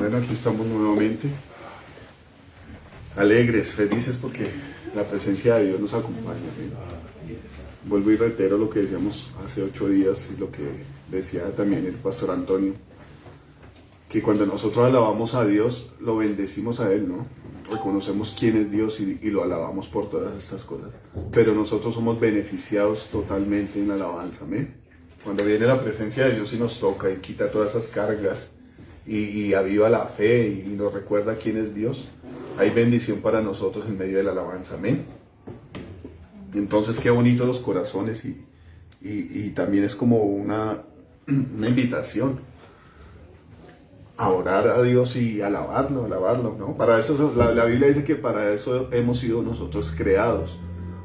Bueno, aquí estamos nuevamente, alegres, felices porque la presencia de Dios nos acompaña. ¿Sí? Vuelvo y reitero lo que decíamos hace 8 días y lo que decía también el pastor Antonio, que cuando nosotros alabamos a Dios, lo bendecimos a Él, ¿no? Reconocemos quién es Dios y lo alabamos por todas estas cosas. Pero nosotros somos beneficiados totalmente en la alabanza, ¿amén? Cuando viene la presencia de Dios y nos toca y quita todas esas cargas y aviva la fe y nos recuerda quién es Dios, hay bendición para nosotros en medio de la alabanza, amén. Entonces qué bonito los corazones y también es como una invitación a orar a Dios y alabarlo, ¿no? Para eso, la Biblia dice que para eso hemos sido nosotros creados,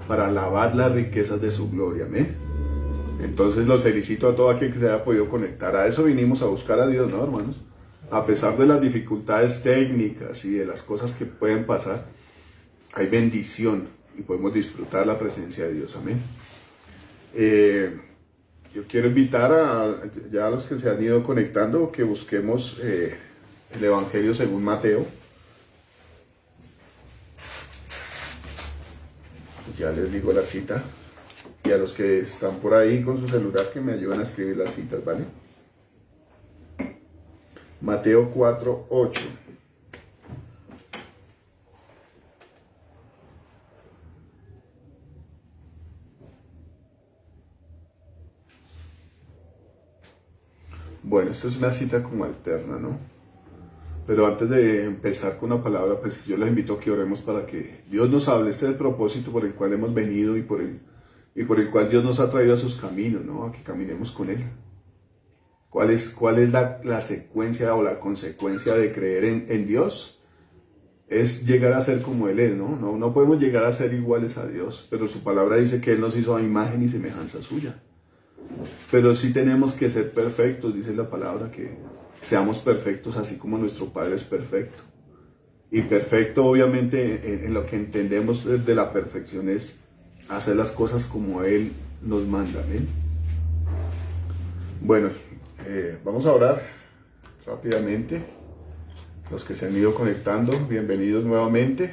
para alabar las riquezas de su gloria, amén. Entonces los felicito a todo aquel que se haya podido conectar. A eso vinimos a buscar a Dios, ¿no, hermanos? A pesar de las dificultades técnicas y de las cosas que pueden pasar, hay bendición y podemos disfrutar la presencia de Dios, amén. Yo quiero invitar ya a los que se han ido conectando que busquemos el Evangelio según Mateo. Ya les digo la cita. Y a los que están por ahí con su celular que me ayuden a escribir las citas, ¿vale? Mateo 4:8. Bueno, esto es una cita como alterna, ¿no? Pero antes de empezar con la palabra, pues yo les invito a que oremos para que Dios nos hable. Este es el propósito por el cual hemos venido y por el cual Dios nos ha traído a sus caminos, ¿no? A que caminemos con Él. ¿Cuál es la secuencia o la consecuencia de creer en Dios? Es llegar a ser como Él es, ¿no? No podemos llegar a ser iguales a Dios, pero su palabra dice que Él nos hizo a imagen y semejanza suya. Pero sí tenemos que ser perfectos, dice la palabra, que seamos perfectos así como nuestro Padre es perfecto. Y perfecto, obviamente, en lo que entendemos de la perfección es hacer las cosas como Él nos manda, ¿eh? Bueno, vamos a orar rápidamente. Los que se han ido conectando, bienvenidos nuevamente.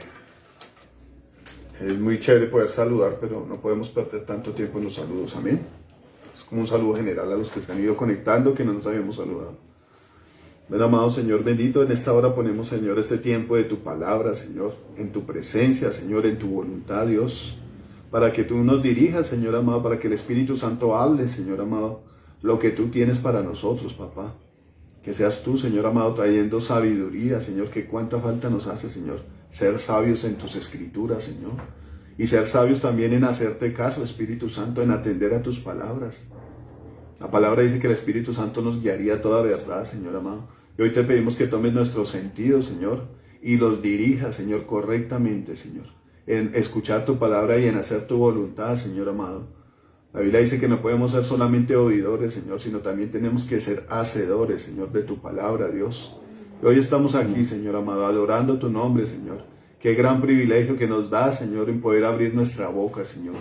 Es muy chévere poder saludar, pero no podemos perder tanto tiempo en los saludos, amén. Es como un saludo general a los que se han ido conectando, que no nos habíamos saludado. Ven, amado Señor bendito, en esta hora ponemos, Señor, este tiempo de tu palabra, Señor, en tu presencia, Señor, en tu voluntad, Dios, para que tú nos dirijas, Señor amado, para que el Espíritu Santo hable, Señor amado, lo que tú tienes para nosotros, papá. Que seas tú, Señor amado, trayendo sabiduría, Señor, que cuánta falta nos hace, Señor, ser sabios en tus escrituras, Señor, y ser sabios también en hacerte caso, Espíritu Santo, en atender a tus palabras. La palabra dice que el Espíritu Santo nos guiaría a toda verdad, Señor amado. Y hoy te pedimos que tomes nuestros sentidos, Señor, y los dirijas, Señor, correctamente, Señor, en escuchar tu palabra y en hacer tu voluntad, Señor amado. La Biblia dice que no podemos ser solamente oidores, Señor, sino también tenemos que ser hacedores, Señor, de tu palabra, Dios. Y hoy estamos aquí, Señor amado, adorando tu nombre, Señor. Qué gran privilegio que nos da, Señor, en poder abrir nuestra boca, Señor,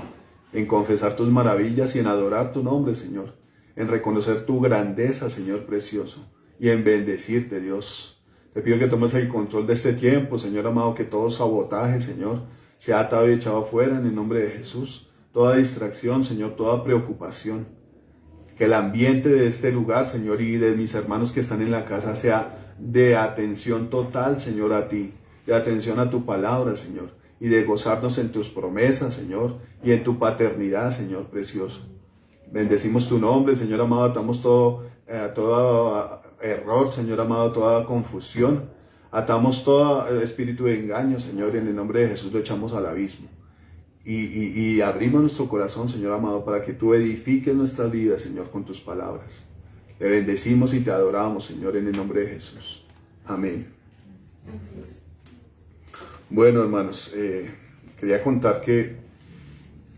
en confesar tus maravillas y en adorar tu nombre, Señor, en reconocer tu grandeza, Señor precioso, y en bendecirte, Dios. Te pido que tomes el control de este tiempo, Señor amado, que todo sabotaje, Señor, sea atado y echado afuera en el nombre de Jesús. Toda distracción, Señor, toda preocupación. Que el ambiente de este lugar, Señor, y de mis hermanos que están en la casa sea de atención total, Señor, a ti. De atención a tu palabra, Señor. Y de gozarnos en tus promesas, Señor, y en tu paternidad, Señor precioso. Bendecimos tu nombre, Señor amado, atamos todo error, Señor amado, toda confusión. Atamos todo espíritu de engaño, Señor, y en el nombre de Jesús lo echamos al abismo. Y abrimos nuestro corazón, Señor amado, para que tú edifiques nuestra vida, Señor, con tus palabras. Te bendecimos y te adoramos, Señor, en el nombre de Jesús. Amén. Bueno, hermanos, quería contar que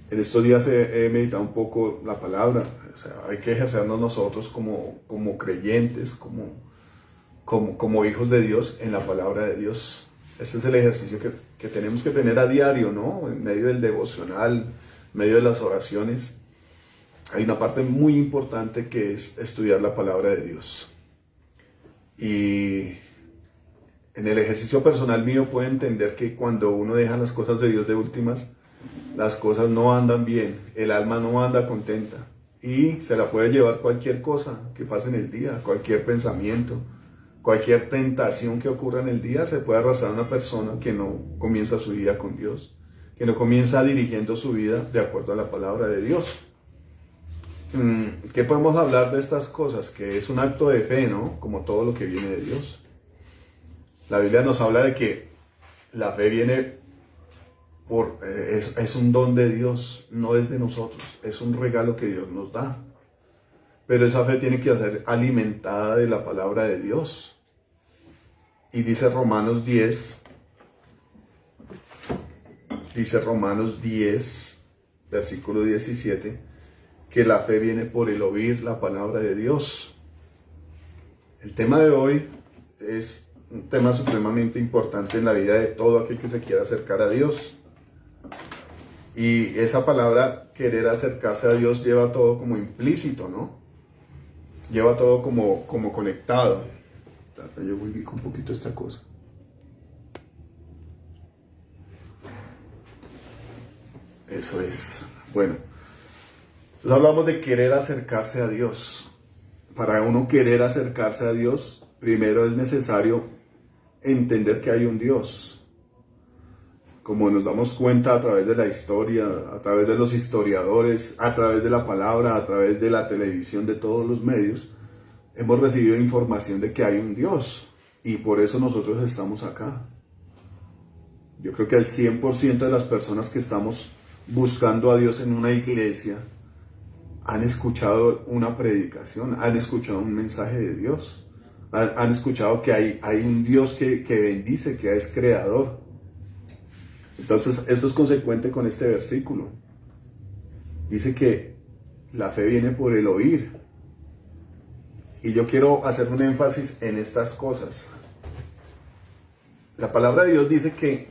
en estos días he meditado un poco la palabra. O sea, hay que ejercernos nosotros como creyentes, como hijos de Dios en la palabra de Dios. Este es el ejercicio que tenemos que tener a diario, ¿no? En medio del devocional, en medio de las oraciones. Hay una parte muy importante que es estudiar la palabra de Dios. Y en el ejercicio personal mío puedo entender que cuando uno deja las cosas de Dios de últimas, las cosas no andan bien, el alma no anda contenta y se la puede llevar cualquier cosa que pase en el día, cualquier pensamiento, cualquier tentación que ocurra en el día. Se puede arrastrar a una persona que no comienza su vida con Dios, que no comienza dirigiendo su vida de acuerdo a la palabra de Dios. ¿Qué podemos hablar de estas cosas? Que es un acto de fe, ¿no? Como todo lo que viene de Dios. La Biblia nos habla de que la fe viene es un don de Dios, no es de nosotros, es un regalo que Dios nos da. Pero esa fe tiene que ser alimentada de la palabra de Dios. Y dice Romanos 10, versículo 17, que la fe viene por el oír la palabra de Dios. El tema de hoy es un tema supremamente importante en la vida de todo aquel que se quiera acercar a Dios. Y esa palabra, querer acercarse a Dios, lleva todo como implícito, ¿no? Lleva todo como conectado. Yo ubico un poquito esta cosa. Eso es. Bueno, entonces hablamos de querer acercarse a Dios. Para uno querer acercarse a Dios, primero es necesario entender que hay un Dios. Como nos damos cuenta a través de la historia, a través de los historiadores, a través de la palabra, a través de la televisión, de todos los medios, hemos recibido información de que hay un Dios y por eso nosotros estamos acá. Yo creo que el 100% de las personas que estamos buscando a Dios en una iglesia han escuchado una predicación, han escuchado un mensaje de Dios, han escuchado que hay un Dios que bendice, que es creador. Entonces, esto es consecuente con este versículo. Dice que la fe viene por el oír. Y yo quiero hacer un énfasis en estas cosas. La palabra de Dios dice que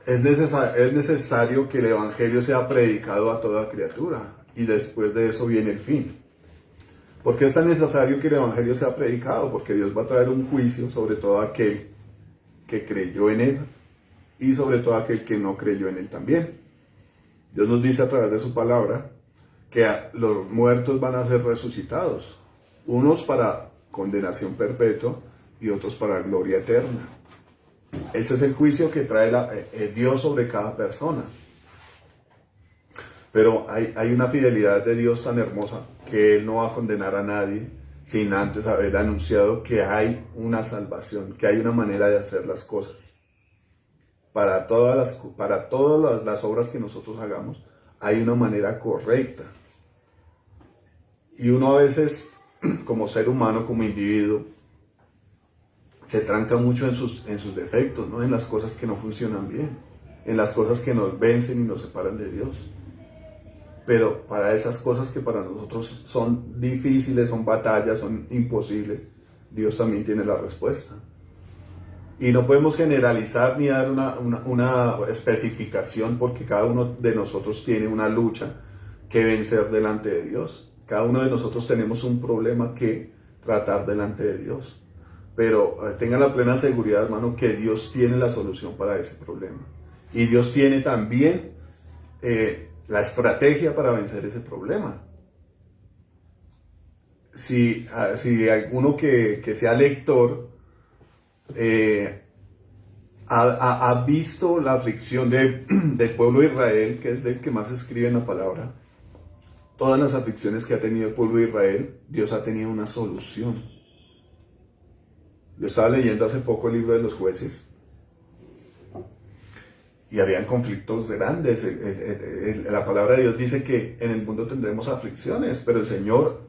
es necesario que el evangelio sea predicado a toda criatura. Y después de eso viene el fin. ¿Por qué es tan necesario que el evangelio sea predicado? Porque Dios va a traer un juicio sobre todo aquel que creyó en él y sobre todo aquel que no creyó en él también. Dios nos dice a través de su palabra que los muertos van a ser resucitados, unos para condenación perpetua y otros para gloria eterna. Ese es el juicio que trae Dios sobre cada persona. Pero hay una fidelidad de Dios tan hermosa que Él no va a condenar a nadie sin antes haber anunciado que hay una salvación, que hay una manera de hacer las cosas. Para todas las obras que nosotros hagamos, hay una manera correcta. Y uno a veces, como ser humano, como individuo, se tranca mucho en sus defectos, ¿no? En las cosas que no funcionan bien, en las cosas que nos vencen y nos separan de Dios. Pero para esas cosas que para nosotros son difíciles, son batallas, son imposibles, Dios también tiene la respuesta. Y no podemos generalizar ni dar una especificación, porque cada uno de nosotros tiene una lucha que vencer delante de Dios. Cada uno de nosotros tenemos un problema que tratar delante de Dios. Pero tengan la plena seguridad, hermano, que Dios tiene la solución para ese problema. Y Dios tiene también la estrategia para vencer ese problema. Si alguno que sea lector ha visto la aflicción del pueblo de Israel, que es del que más escribe en la palabra, todas las aflicciones que ha tenido el pueblo de Israel, Dios ha tenido una solución. Yo estaba leyendo hace poco el libro de los Jueces y habían conflictos grandes. La palabra de Dios dice que en el mundo tendremos aflicciones, pero el Señor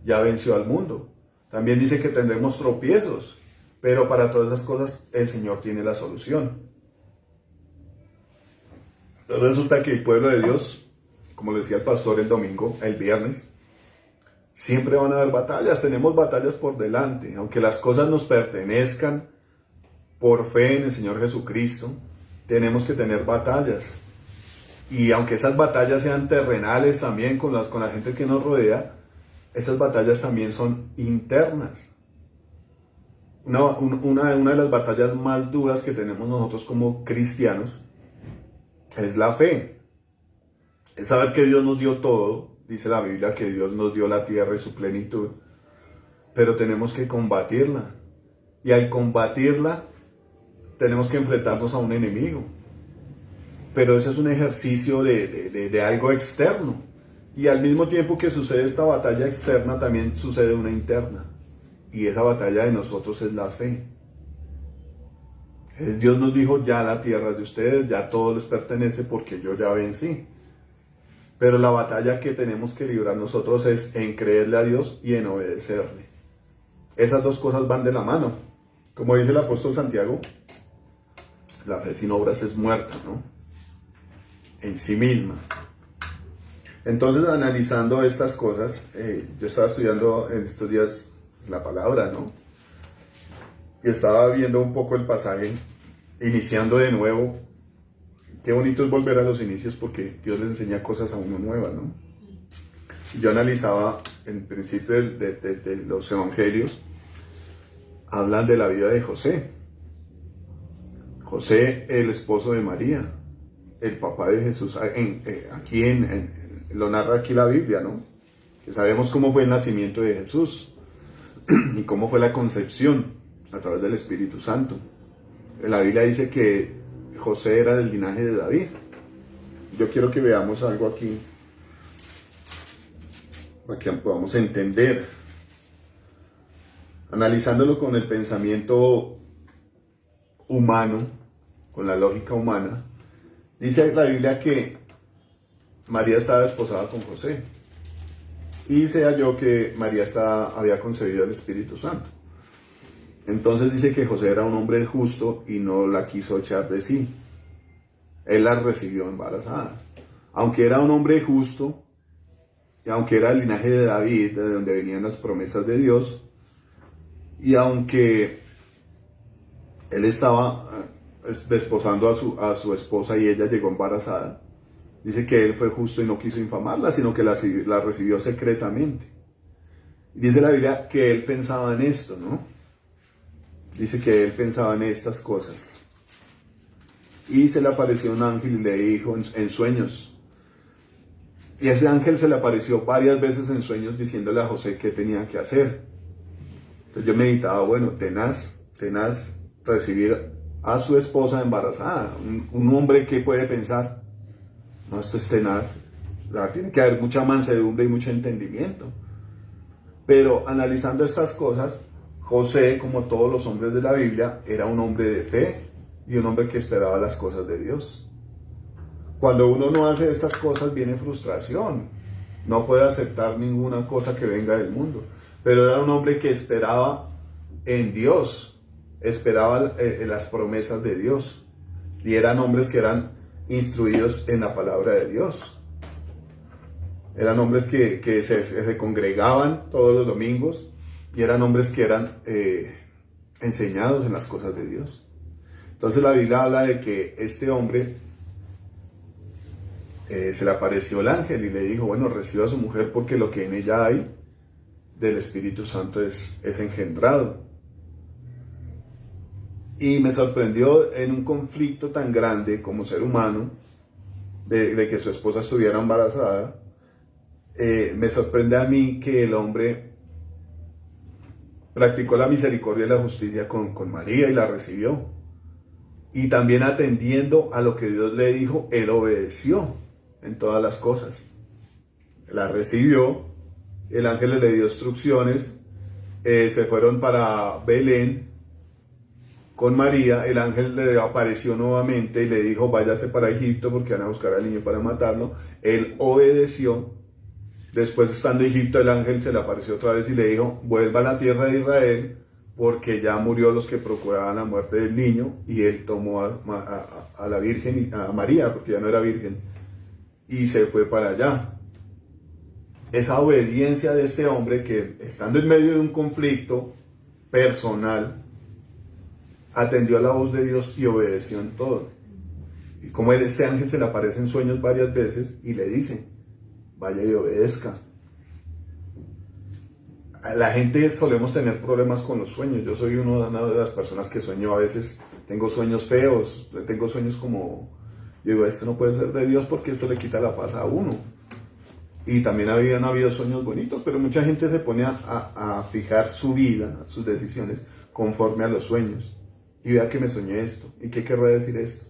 ya venció al mundo. También dice que tendremos tropiezos, pero para todas esas cosas el Señor tiene la solución. Entonces resulta que el pueblo de Dios, como le decía el pastor el domingo, el viernes, siempre van a haber batallas, tenemos batallas por delante, aunque las cosas nos pertenezcan por fe en el Señor Jesucristo, tenemos que tener batallas. Y aunque esas batallas sean terrenales también con la gente que nos rodea, esas batallas también son internas. una de las batallas más duras que tenemos nosotros como cristianos es la fe. Es saber que Dios nos dio todo. Dice la Biblia que Dios nos dio la tierra y su plenitud. Pero tenemos que combatirla. Y al combatirla, tenemos que enfrentarnos a un enemigo. Pero ese es un ejercicio de algo externo. Y al mismo tiempo que sucede esta batalla externa, también sucede una interna. Y esa batalla de nosotros es la fe. Dios nos dijo, ya la tierra es de ustedes, ya todo les pertenece porque yo ya vencí. Pero la batalla que tenemos que librar nosotros es en creerle a Dios y en obedecerle. Esas dos cosas van de la mano. Como dice el apóstol Santiago, la fe sin obras es muerta, ¿no? En sí misma. Entonces, analizando estas cosas, yo estaba estudiando en estos días la palabra, ¿no? Y estaba viendo un poco el pasaje, iniciando de nuevo. Qué bonito es volver a los inicios porque Dios les enseña cosas a uno nuevas, ¿no? Yo analizaba en principio de los evangelios, hablan de la vida de José. José, el esposo de María, el papá de Jesús, lo narra aquí la Biblia, ¿no? Que sabemos cómo fue el nacimiento de Jesús y cómo fue la concepción a través del Espíritu Santo. La Biblia dice que José era del linaje de David. Yo quiero que veamos algo aquí para que podamos entender, analizándolo con el pensamiento humano, con la lógica humana. Dice la Biblia que María estaba desposada con José y se halló que María había concebido el Espíritu Santo. Entonces dice que José era un hombre justo y no la quiso echar de sí. Él la recibió embarazada. Aunque era un hombre justo, y aunque era del linaje de David, de donde venían las promesas de Dios, y aunque él estaba desposando a su esposa y ella llegó embarazada, dice que él fue justo y no quiso infamarla, sino que la recibió secretamente. Dice la Biblia que él pensaba en esto, ¿no? Dice que él pensaba en estas cosas. Y se le apareció un ángel y le dijo en sueños. Y ese ángel se le apareció varias veces en sueños diciéndole a José qué tenía que hacer. Entonces yo meditaba, bueno, tenaz recibir a su esposa embarazada. Un hombre que puede pensar, no, esto es tenaz. Tiene que haber mucha mansedumbre y mucho entendimiento. Pero analizando estas cosas, José, como todos los hombres de la Biblia, era un hombre de fe y un hombre que esperaba las cosas de Dios. Cuando uno no hace estas cosas viene frustración. No puede aceptar ninguna cosa que venga del mundo. Pero era un hombre que esperaba en Dios, esperaba las promesas de Dios. Y eran hombres que eran instruidos en la palabra de Dios. Eran hombres que se congregaban todos los domingos y eran hombres que eran enseñados en las cosas de Dios. Entonces la Biblia habla de que este hombre se le apareció el ángel y le dijo, bueno, reciba a su mujer porque lo que en ella hay del Espíritu Santo es engendrado. Y me sorprendió en un conflicto tan grande como ser humano, de que su esposa estuviera embarazada, me sorprende a mí que el hombre practicó la misericordia y la justicia con María y la recibió. Y también atendiendo a lo que Dios le dijo, él obedeció en todas las cosas. La recibió, el ángel le dio instrucciones, se fueron para Belén con María, el ángel le apareció nuevamente y le dijo, váyase para Egipto porque van a buscar al niño para matarlo. Él obedeció. Después, estando en Egipto, el ángel se le apareció otra vez y le dijo, vuelva a la tierra de Israel porque ya murió los que procuraban la muerte del niño, y él tomó a la Virgen, a María, porque ya no era virgen, y se fue para allá. Esa obediencia de este hombre que, estando en medio de un conflicto personal, atendió a la voz de Dios y obedeció en todo. Y como este ángel se le aparece en sueños varias veces y le dice, vaya y obedezca. La gente solemos tener problemas con los sueños. Yo soy una de las personas que sueño a veces, tengo sueños feos, tengo sueños como, yo digo, esto no puede ser de Dios porque esto le quita la paz a uno. Y también habían habido sueños bonitos, pero mucha gente se pone a fijar su vida, sus decisiones, conforme a los sueños. Y vea que me soñé esto. ¿Y qué querrá decir esto?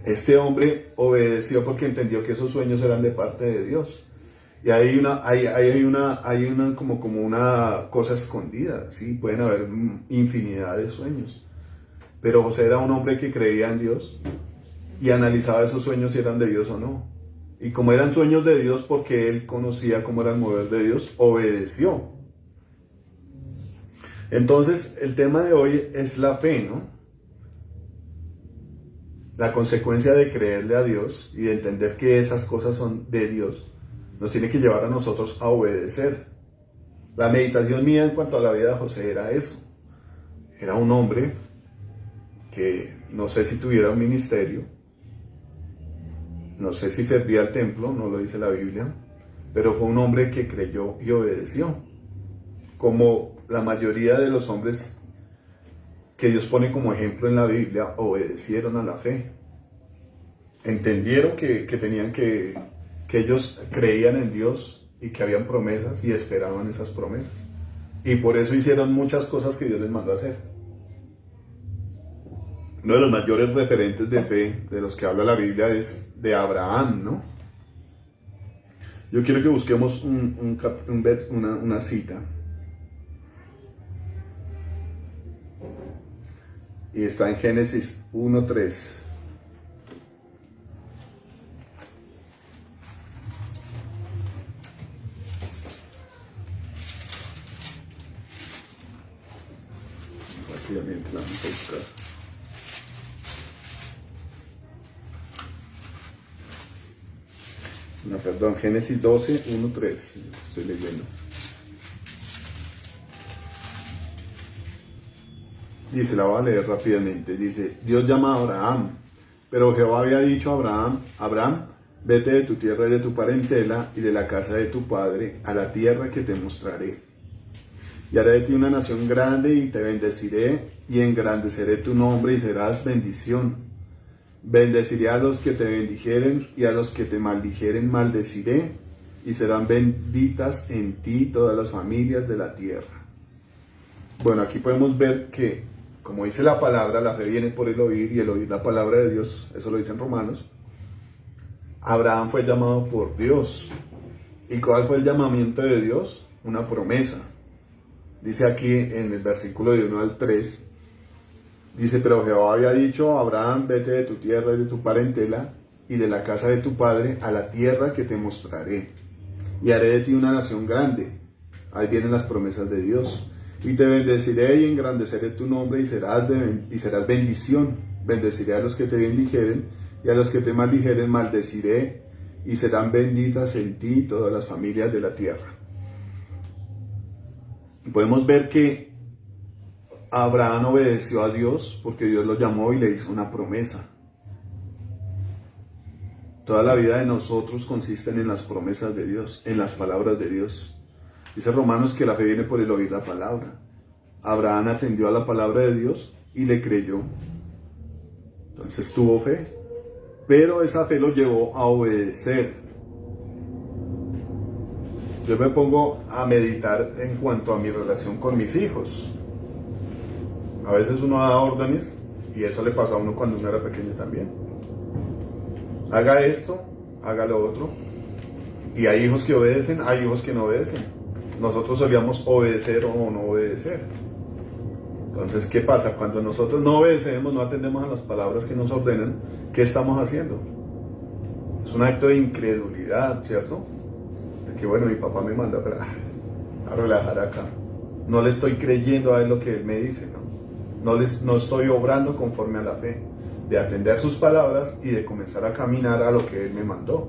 Este hombre obedeció porque entendió que esos sueños eran de parte de Dios. Y hay como una cosa escondida, ¿sí? Pueden haber infinidad de sueños. Pero José era un hombre que creía en Dios y analizaba esos sueños si eran de Dios o no. Y como eran sueños de Dios, porque él conocía cómo era el mover de Dios, obedeció. Entonces, el tema de hoy es la fe, ¿no? La consecuencia de creerle a Dios y de entender que esas cosas son de Dios, nos tiene que llevar a nosotros a obedecer. La meditación mía en cuanto a la vida de José era eso. Era un hombre que no sé si tuviera un ministerio, no sé si servía al templo, no lo dice la Biblia, pero fue un hombre que creyó y obedeció. Como la mayoría de los hombres que Dios pone como ejemplo en la Biblia, obedecieron a la fe. Entendieron que ellos creían en Dios y que habían promesas y esperaban esas promesas. Y por eso hicieron muchas cosas que Dios les mandó a hacer. Uno de los mayores referentes de fe de los que habla la Biblia es de Abraham, ¿no? Yo quiero que busquemos una cita. Y está en Génesis 1:3. Rápidamente la vamos a buscar. No, perdón, Génesis 12:1-3. Estoy leyendo. Dice, la voy a leer rápidamente. Dice, Dios llama a Abraham, pero Jehová había dicho a Abraham, Abraham, vete de tu tierra y de tu parentela y de la casa de tu padre a la tierra que te mostraré. Y haré de ti una nación grande y te bendeciré y engrandeceré tu nombre y serás bendición. Bendeciré a los que te bendijeren y a los que te maldijeren maldeciré y serán benditas en ti todas las familias de la tierra. Bueno, aquí podemos ver que, como dice la palabra, la fe viene por el oír y el oír la palabra de Dios, eso lo dicen Romanos. Abraham fue llamado por Dios. ¿Y cuál fue el llamamiento de Dios? Una promesa. Dice aquí en el versículo de 1-3, dice, pero Jehová había dicho a Abraham, vete de tu tierra y de tu parentela y de la casa de tu padre a la tierra que te mostraré. Y haré de ti una nación grande. Ahí vienen las promesas de Dios. Y te bendeciré y engrandeceré tu nombre y serás bendición. Bendeciré a los que te bendijeren y a los que te maldijeren maldeciré y serán benditas en ti todas las familias de la tierra. Podemos ver que Abraham obedeció a Dios porque Dios lo llamó y le hizo una promesa. Toda la vida de nosotros consiste en las promesas de Dios, en las palabras de Dios. Dice Romanos que la fe viene por el oír la palabra. Abraham atendió a la palabra de Dios y le creyó. Entonces tuvo fe, pero esa fe lo llevó a obedecer. Yo me pongo a meditar en cuanto a mi relación con mis hijos. A veces uno da órdenes y eso le pasó a uno cuando uno era pequeño también. Haga esto, haga lo otro. Y hay hijos que obedecen, hay hijos que no obedecen. Nosotros solíamos obedecer o no obedecer. Entonces, ¿qué pasa? Cuando nosotros no obedecemos, no atendemos a las palabras que nos ordenan, ¿qué estamos haciendo? Es un acto de incredulidad, ¿cierto? De que, bueno, mi papá me manda a relajar acá. No le estoy creyendo a él lo que él me dice, ¿no? No estoy obrando conforme a la fe, de atender sus palabras y de comenzar a caminar a lo que él me mandó.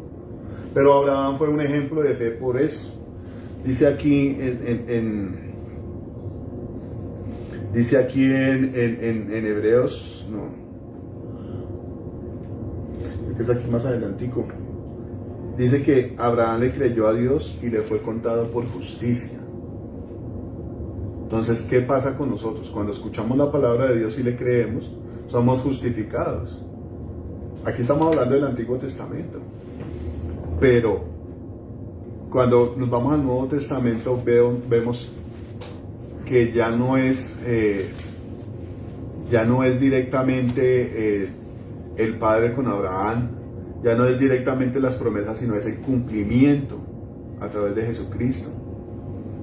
Pero Abraham fue un ejemplo de fe por eso. Dice aquí en Hebreos, no, creo que es aquí más adelantico, Dice que Abraham le creyó a Dios y le fue contado por justicia. Entonces, ¿qué pasa con nosotros? Cuando escuchamos la palabra de Dios y le creemos, somos justificados. Aquí estamos hablando del Antiguo Testamento. Pero cuando nos vamos al Nuevo Testamento vemos que ya no es directamente el Padre con Abraham, ya no es directamente las promesas, sino es el cumplimiento a través de Jesucristo.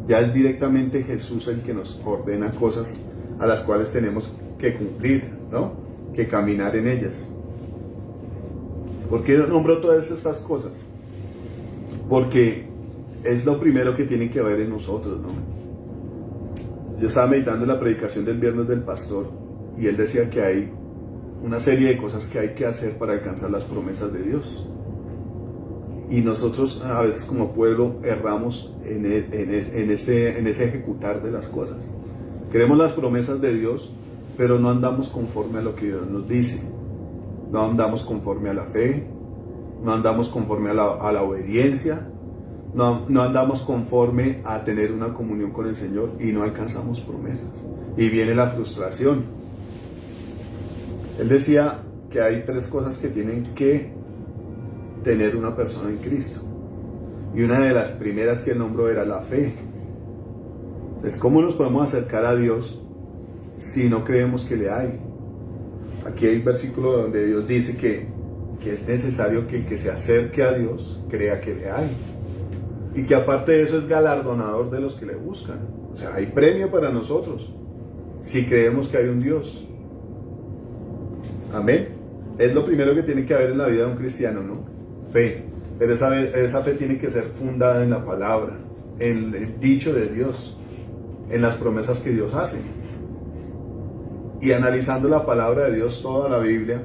Ya es directamente Jesús el que nos ordena cosas a las cuales tenemos que cumplir, ¿no? Que caminar en ellas. ¿Por qué nombro todas estas cosas? Porque es lo primero que tiene que haber en nosotros, ¿no? Yo estaba meditando en la predicación del viernes del pastor y él decía que hay una serie de cosas que hay que hacer para alcanzar las promesas de Dios. Y nosotros a veces como pueblo erramos en ese ejecutar de las cosas. Queremos las promesas de Dios, pero no andamos conforme a lo que Dios nos dice. No andamos conforme a la fe, no andamos conforme a la obediencia, no andamos conforme a tener una comunión con el Señor y no alcanzamos promesas. Y viene la frustración. Él decía que hay 3 cosas que tienen que tener una persona en Cristo. Y una de las primeras que nombró era la fe. Es cómo nos podemos acercar a Dios si no creemos que le hay. Aquí hay un versículo donde Dios dice que es necesario que el que se acerque a Dios crea que le hay. Y que aparte de eso es galardonador de los que le buscan. O sea, hay premio para nosotros si creemos que hay un Dios. Amén. Es lo primero que tiene que haber en la vida de un cristiano, ¿no? Fe. Pero esa fe tiene que ser fundada en la palabra, en el dicho de Dios, en las promesas que Dios hace. Y analizando la palabra de Dios, toda la Biblia,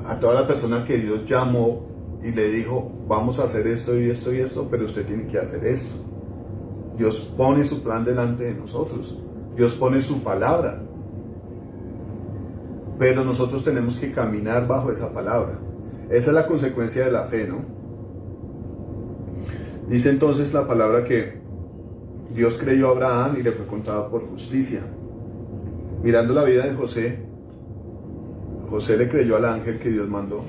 a toda la persona que Dios llamó y le dijo, vamos a hacer esto y esto y esto, pero usted tiene que hacer esto. Dios pone su plan delante de nosotros. Dios pone su palabra. Pero nosotros tenemos que caminar bajo esa palabra. Esa es la consecuencia de la fe, ¿no? Dice entonces la palabra que Dios creyó a Abraham y le fue contado por justicia. Mirando la vida de José, José le creyó al ángel que Dios mandó.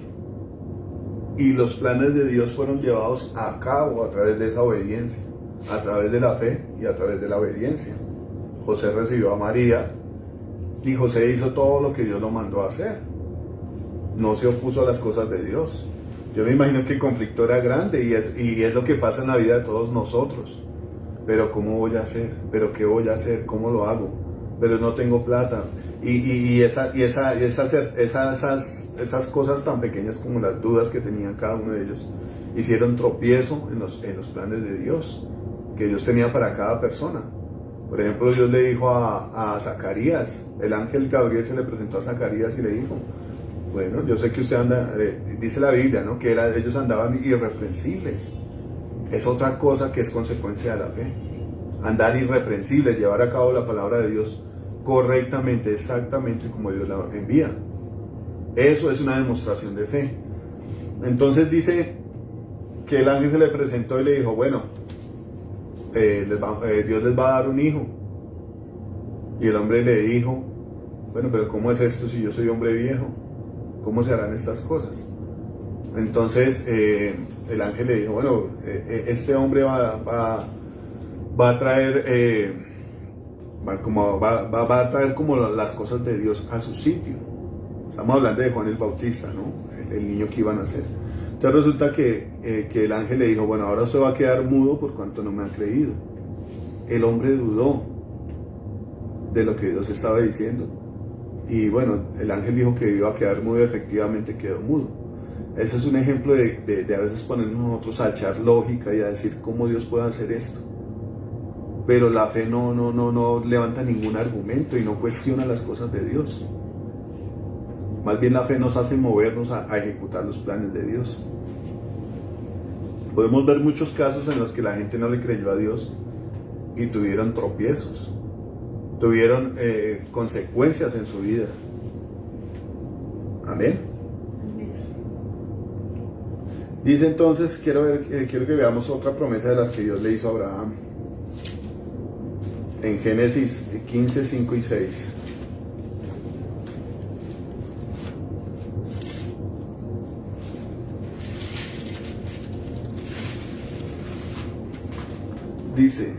Y los planes de Dios fueron llevados a cabo a través de esa obediencia, a través de la fe y a través de la obediencia. José recibió a María y José hizo todo lo que Dios lo mandó a hacer. No se opuso a las cosas de Dios. Yo me imagino que el conflicto era grande y es lo que pasa en la vida de todos nosotros. Pero ¿cómo voy a hacer? ¿Pero qué voy a hacer? ¿Cómo lo hago? Pero no tengo plata. Esas cosas tan pequeñas como las dudas que tenían cada uno de ellos hicieron tropiezo en los planes de Dios que Dios tenía para cada persona. Por ejemplo, Dios le dijo a Zacarías, el ángel Gabriel se le presentó a Zacarías y le dijo, bueno, yo sé que usted anda, dice la Biblia, ¿no? Que ellos andaban irreprensibles. Es otra cosa que es consecuencia de la fe. Andar irreprensibles, llevar a cabo la palabra de Dios correctamente, exactamente como Dios la envía. Eso es una demostración de fe. Entonces dice que el ángel se le presentó y le dijo, bueno, Dios les va a dar un hijo. Y el hombre le dijo, bueno, pero ¿cómo es esto si yo soy hombre viejo? ¿Cómo se harán estas cosas? Entonces el ángel le dijo, bueno, este hombre va a traer va a traer como las cosas de Dios a su sitio. Estamos hablando de Juan el Bautista, ¿no? El niño que iban a nacer. Entonces resulta que el ángel le dijo, bueno, ahora usted va a quedar mudo por cuanto no me ha creído. El hombre dudó de lo que Dios estaba diciendo. Y bueno, el ángel dijo que iba a quedar mudo y efectivamente quedó mudo. Eso es un ejemplo de a veces ponernos nosotros a echar lógica y a decir cómo Dios puede hacer esto. Pero la fe no levanta ningún argumento y no cuestiona las cosas de Dios. Más bien la fe nos hace movernos a ejecutar los planes de Dios. Podemos ver muchos casos en los que la gente no le creyó a Dios y tuvieron tropiezos, tuvieron consecuencias en su vida. Amén. Dice entonces, quiero que veamos otra promesa de las que Dios le hizo a Abraham. En Génesis 15, 5 y 6. Dice,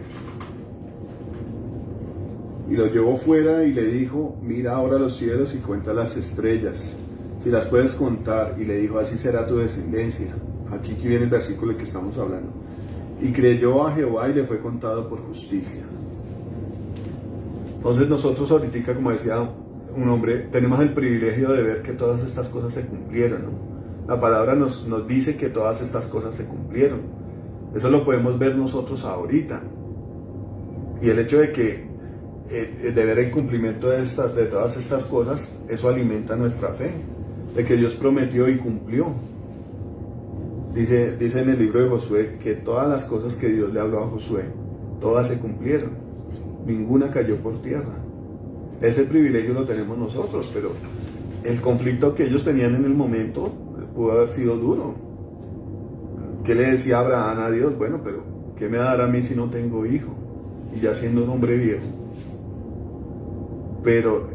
y lo llevó fuera y le dijo, mira ahora los cielos y cuenta las estrellas, si las puedes contar. Y le dijo, así será tu descendencia. Aquí viene el versículo del que estamos hablando. Y creyó a Jehová y le fue contado por justicia. Entonces nosotros ahorita, como decía un hombre, tenemos el privilegio de ver que todas estas cosas se cumplieron, ¿no? La palabra nos dice que todas estas cosas se cumplieron. Eso lo podemos ver nosotros ahorita. Y el hecho de que de ver el cumplimiento de todas estas cosas, eso alimenta nuestra fe, de que Dios prometió y cumplió. Dice en el libro de Josué que todas las cosas que Dios le habló a Josué, todas se cumplieron, ninguna cayó por tierra. Ese privilegio lo tenemos nosotros, pero el conflicto que ellos tenían en el momento pudo haber sido duro. ¿Qué le decía Abraham a Dios? Bueno, pero ¿qué me dará a mí si no tengo hijo? Y ya siendo un hombre viejo. Pero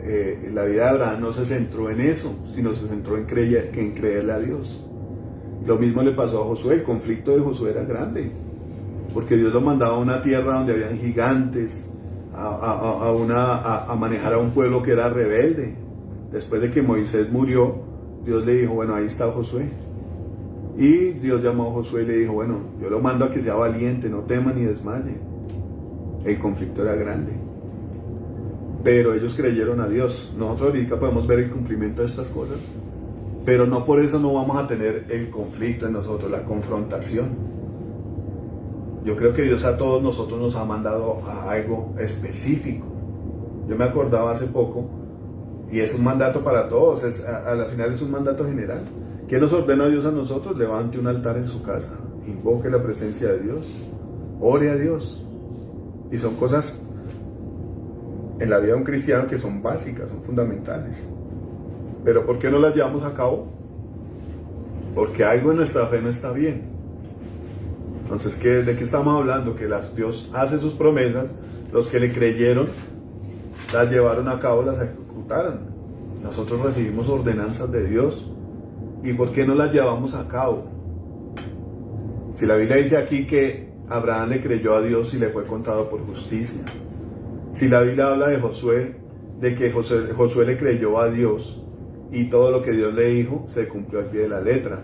la vida de Abraham no se centró en eso, sino se centró en creerle a Dios. Lo mismo le pasó a Josué. El conflicto de Josué era grande, porque Dios lo mandaba a una tierra donde habían gigantes, a manejar a un pueblo que era rebelde. Después de que Moisés murió, Dios le dijo, bueno, ahí está Josué. Y Dios llamó a Josué y le dijo, bueno, yo lo mando a que sea valiente, no tema ni desmaye. El conflicto era grande, pero ellos creyeron a Dios. Nosotros ahorita podemos ver el cumplimiento de estas cosas, pero no por eso no vamos a tener el conflicto en nosotros, la confrontación. Yo creo que Dios a todos nosotros nos ha mandado a algo específico. Yo me acordaba hace poco, y es un mandato para todos, a la final es un mandato general. ¿Qué nos ordena Dios a nosotros? Levante un altar en su casa, invoque la presencia de Dios, ore a Dios. Y son cosas en la vida de un cristiano que son básicas, son fundamentales. Pero ¿por qué no las llevamos a cabo? Porque algo en nuestra fe no está bien. Entonces, ¿de qué estamos hablando? Que Dios hace sus promesas, los que le creyeron, las llevaron a cabo, las ejecutaron. Nosotros recibimos ordenanzas de Dios. ¿Y por qué no las llevamos a cabo? Si la Biblia dice aquí que Abraham le creyó a Dios y le fue contado por justicia. Si la Biblia habla de Josué, de que Josué le creyó a Dios y todo lo que Dios le dijo se cumplió al pie de la letra.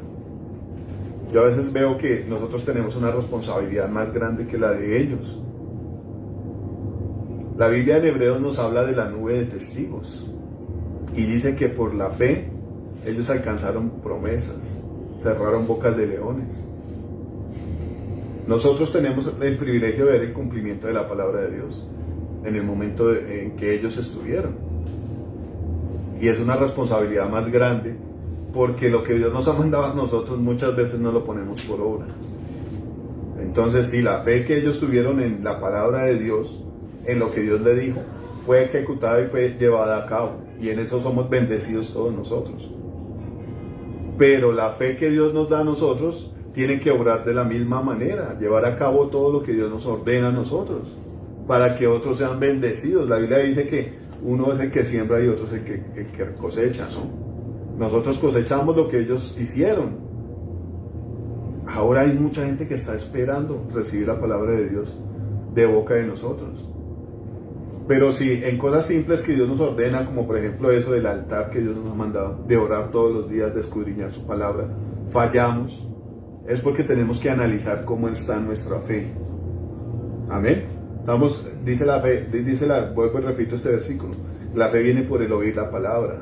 Yo a veces veo que nosotros tenemos una responsabilidad más grande que la de ellos. La Biblia en Hebreos nos habla de la nube de testigos y dice que por la fe ellos alcanzaron promesas, cerraron bocas de leones. Nosotros tenemos el privilegio de ver el cumplimiento de la palabra de Dios en el momento en que ellos estuvieron. Y es una responsabilidad más grande, porque lo que Dios nos ha mandado a nosotros muchas veces no lo ponemos por obra. Entonces, si la fe que ellos tuvieron en la palabra de Dios, en lo que Dios le dijo, fue ejecutada y fue llevada a cabo, y en eso somos bendecidos todos nosotros. Pero la fe que Dios nos da a nosotros tiene que obrar de la misma manera, llevar a cabo todo lo que Dios nos ordena a nosotros, para que otros sean bendecidos. La Biblia dice que uno es el que siembra y otro es el que cosecha, ¿no? Nosotros cosechamos lo que ellos hicieron. Ahora hay mucha gente que está esperando recibir la palabra de Dios de boca de nosotros. Pero si en cosas simples que Dios nos ordena, como por ejemplo eso del altar que Dios nos ha mandado, de orar todos los días, de escudriñar su palabra, fallamos, es porque tenemos que analizar cómo está nuestra fe. Amén. Dice la fe, vuelvo y repito este versículo, la fe viene por el oír la palabra,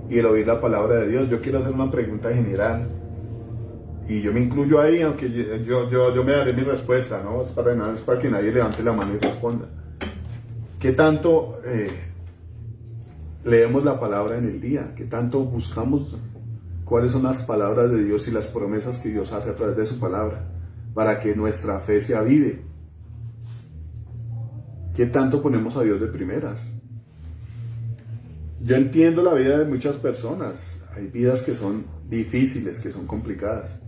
y el oír la palabra de Dios. Yo quiero hacer una pregunta general, y yo me incluyo ahí, aunque yo me daré mi respuesta, ¿no? Es para que nadie levante la mano y responda. ¿Qué tanto leemos la palabra en el día? ¿Qué tanto buscamos cuáles son las palabras de Dios y las promesas que Dios hace a través de su palabra para que nuestra fe se avive? ¿Qué tanto ponemos a Dios de primeras? Yo entiendo la vida de muchas personas. Hay vidas que son difíciles, que son complicadas.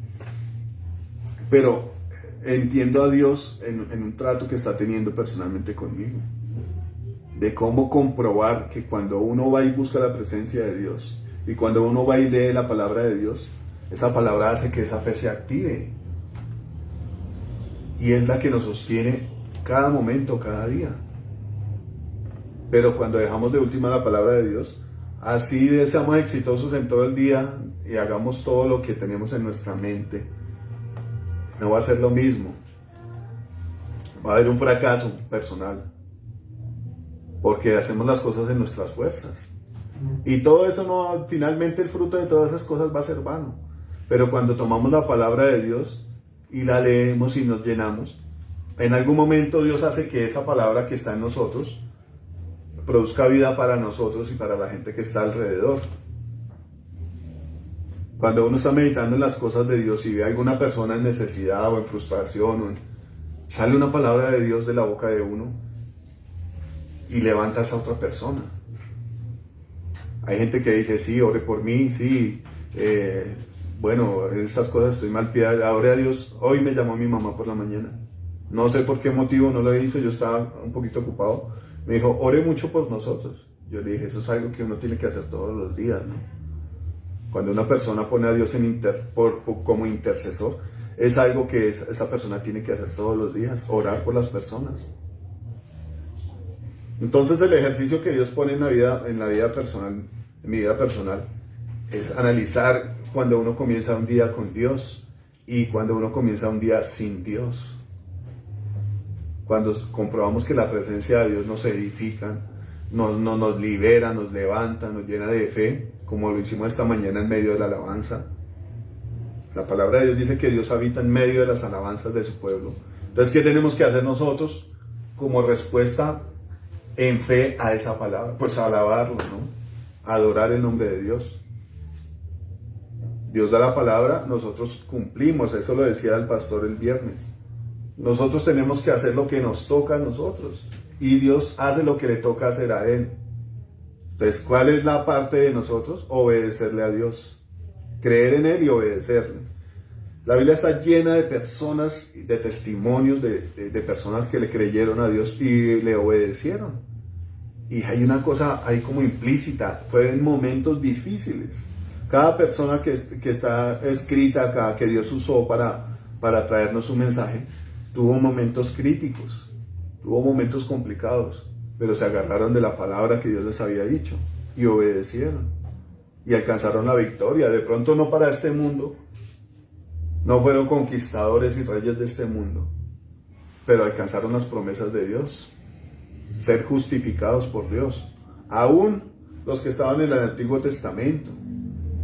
pero entiendo a Dios en un trato que está teniendo personalmente conmigo, de cómo comprobar que cuando uno va y busca la presencia de Dios, y cuando uno va y lee la palabra de Dios, esa palabra hace que esa fe se active, y es la que nos sostiene cada momento, cada día. Pero cuando dejamos de última la palabra de Dios, así seamos exitosos en todo el día y hagamos todo lo que tenemos en nuestra mente, no va a ser lo mismo. Va a haber un fracaso personal, porque hacemos las cosas en nuestras fuerzas. Y todo eso no, finalmente el fruto de todas esas cosas va a ser vano. Pero cuando tomamos la palabra de Dios y la leemos y nos llenamos, en algún momento Dios hace que esa palabra que está en nosotros produzca vida para nosotros y para la gente que está alrededor. Cuando uno está meditando en las cosas de Dios y ve a alguna persona en necesidad o en frustración, sale una palabra de Dios de la boca de uno y levanta a esa otra persona. Hay gente que dice, sí, ore por mí, sí, bueno, en estas cosas estoy mal piedad, ore a Dios. Hoy me llamó mi mamá por la mañana, no sé por qué motivo, no lo hizo, yo estaba un poquito ocupado. Me dijo, ore mucho por nosotros. Yo le dije, eso es algo que uno tiene que hacer todos los días, ¿no? Cuando una persona pone a Dios como intercesor, es algo que esa persona tiene que hacer todos los días, orar por las personas. Entonces el ejercicio que Dios pone en la vida personal, en mi vida personal, es analizar cuando uno comienza un día con Dios y cuando uno comienza un día sin Dios. Cuando comprobamos que la presencia de Dios nos edifica, nos libera, nos levanta, nos llena de fe, como lo hicimos esta mañana en medio de la alabanza. La palabra de Dios dice que Dios habita en medio de las alabanzas de su pueblo. Entonces, ¿qué tenemos que hacer nosotros como respuesta en fe a esa palabra? Pues alabarlo, ¿no? Adorar el nombre de Dios. Dios da la palabra, nosotros cumplimos, eso lo decía el pastor el viernes. Nosotros tenemos que hacer lo que nos toca a nosotros y Dios hace lo que le toca hacer a Él. Entonces, ¿cuál es la parte de nosotros? Obedecerle a Dios, creer en Él y obedecerle. La Biblia está llena de personas, de testimonios de personas que le creyeron a Dios y le obedecieron. Y hay una cosa ahí como implícita, fueron momentos difíciles. Cada persona que está escrita acá, que Dios usó para traernos un mensaje, tuvo momentos críticos, tuvo momentos complicados, pero se agarraron de la palabra que Dios les había dicho y obedecieron y alcanzaron la victoria. De pronto no para este mundo, no fueron conquistadores y reyes de este mundo, pero alcanzaron las promesas de Dios, ser justificados por Dios, aún los que estaban en el Antiguo Testamento.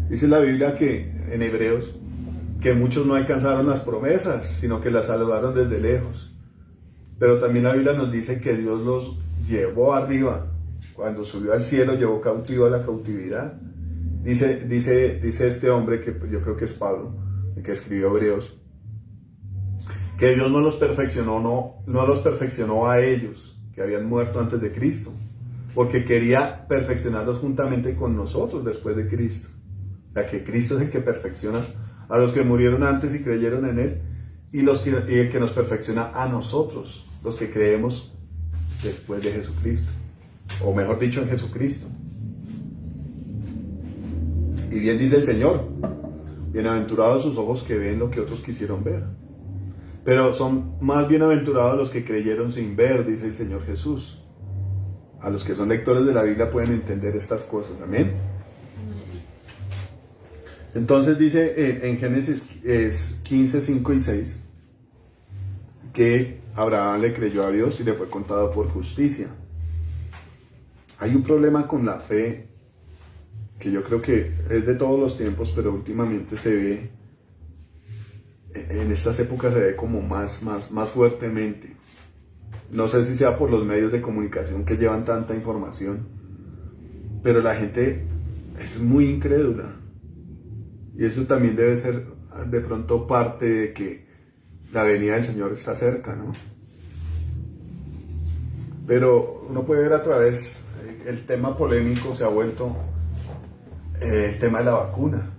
Dice la Biblia que en Hebreos, que muchos no alcanzaron las promesas, sino que las saludaron desde lejos. Pero también la Biblia nos dice que Dios los llevó arriba. Cuando subió al cielo, llevó cautivo a la cautividad. Dice este hombre, que yo creo que es Pablo, el que escribió Hebreos, que Dios no los perfeccionó a ellos, que habían muerto antes de Cristo, porque quería perfeccionarlos juntamente con nosotros después de Cristo. O sea, que Cristo es el que perfecciona a los que murieron antes y creyeron en Él, y el que nos perfecciona a nosotros, los que creemos después de Jesucristo, o mejor dicho, en Jesucristo. Y bien dice el Señor, bienaventurados sus ojos que ven lo que otros quisieron ver. Pero son más bienaventurados los que creyeron sin ver, dice el Señor Jesús. A los que son lectores de la Biblia pueden entender estas cosas, amén. Entonces dice en Génesis 15, 5 y 6 que Abraham le creyó a Dios y le fue contado por justicia. Hay un problema con la fe que yo creo que es de todos los tiempos, pero últimamente se ve, en estas épocas se ve como más fuertemente. No sé si sea por los medios de comunicación que llevan tanta información, pero la gente es muy incrédula. Y eso también debe ser de pronto parte de que la venida del Señor está cerca, ¿no? Pero uno puede ver a través, el tema polémico se ha vuelto el tema de la vacuna.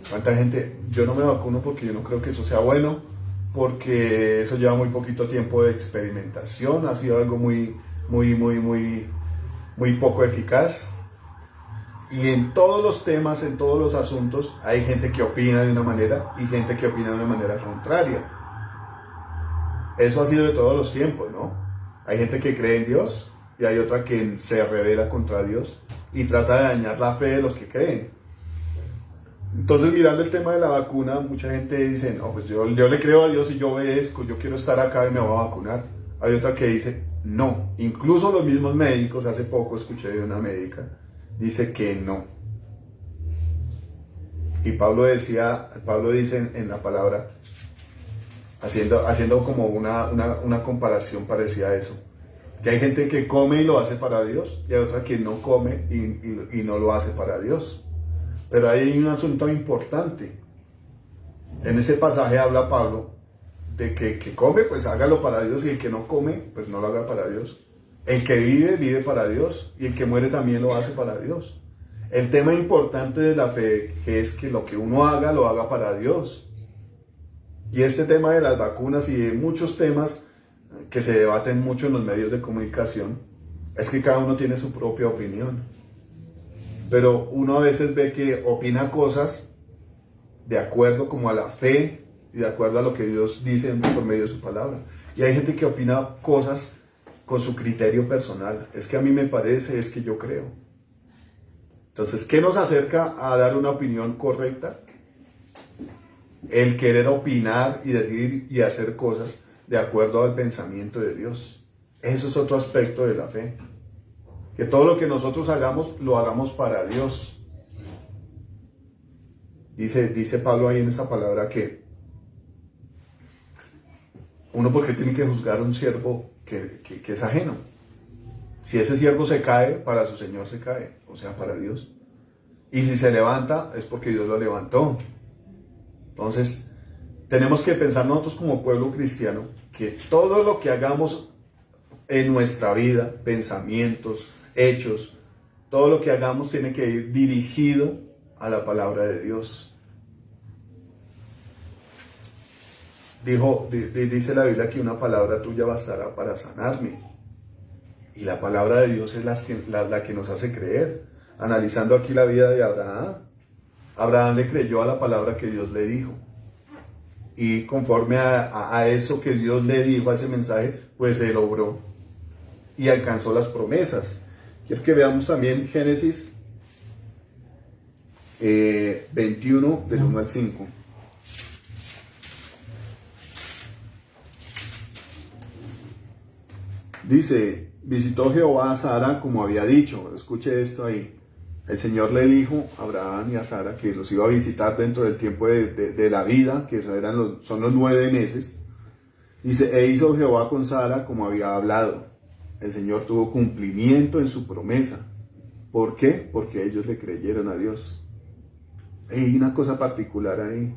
¿Cuánta gente? Yo no me vacuno porque yo no creo que eso sea bueno, porque eso lleva muy poquito tiempo de experimentación, ha sido algo muy poco eficaz. Y en todos los temas, en todos los asuntos, hay gente que opina de una manera y gente que opina de una manera contraria. Eso ha sido de todos los tiempos, ¿no? Hay gente que cree en Dios y hay otra que se rebela contra Dios y trata de dañar la fe de los que creen. Entonces, mirando el tema de la vacuna, mucha gente dice, no, pues yo le creo a Dios y yo obedezco, yo quiero estar acá y me voy a vacunar. Hay otra que dice, no. Incluso los mismos médicos, hace poco escuché de una médica, dice que no. Y Pablo dice en la palabra, haciendo como una comparación parecida a eso, que hay gente que come y lo hace para Dios, y hay otra que no come y no lo hace para Dios. Pero ahí hay un asunto importante. En ese pasaje habla Pablo de que el que come, pues hágalo para Dios, y el que no come, pues no lo haga para Dios. El que vive, vive para Dios, y el que muere también lo hace para Dios. El tema importante de la fe es que lo que uno haga, lo haga para Dios. Y este tema de las vacunas y de muchos temas que se debaten mucho en los medios de comunicación, es que cada uno tiene su propia opinión. Pero uno a veces ve que opina cosas de acuerdo como a la fe y de acuerdo a lo que Dios dice por medio de su palabra. Y hay gente que opina cosas con su criterio personal. Es que a mí me parece, es que yo creo. Entonces, ¿qué nos acerca a dar una opinión correcta? El querer opinar y decir y hacer cosas de acuerdo al pensamiento de Dios. Eso es otro aspecto de la fe. Que todo lo que nosotros hagamos, lo hagamos para Dios. Dice Pablo ahí en esta palabra que uno, porque tiene que juzgar a un siervo que es ajeno. Si ese siervo se cae, para su Señor se cae, o sea, para Dios. Y si se levanta, es porque Dios lo levantó. Entonces, tenemos que pensar nosotros como pueblo cristiano que todo lo que hagamos en nuestra vida, pensamientos, hechos, todo lo que hagamos tiene que ir dirigido a la palabra de Dios. Dice la Biblia que una palabra tuya bastará para sanarme. Y la palabra de Dios es la que nos hace creer. Analizando aquí la vida de Abraham, Abraham le creyó a la palabra que Dios le dijo. Y conforme a eso que Dios le dijo, a ese mensaje, pues se logró y alcanzó las promesas. Quiero que veamos también Génesis 21, del 1 al 5. Dice, visitó Jehová a Sara como había dicho. Escuche esto ahí. El Señor le dijo a Abraham y a Sara que los iba a visitar dentro del tiempo de la vida, que son los 9 meses. Dice, e hizo Jehová con Sara como había hablado. El Señor tuvo cumplimiento en su promesa. ¿Por qué? Porque ellos le creyeron a Dios. Hay una cosa particular ahí.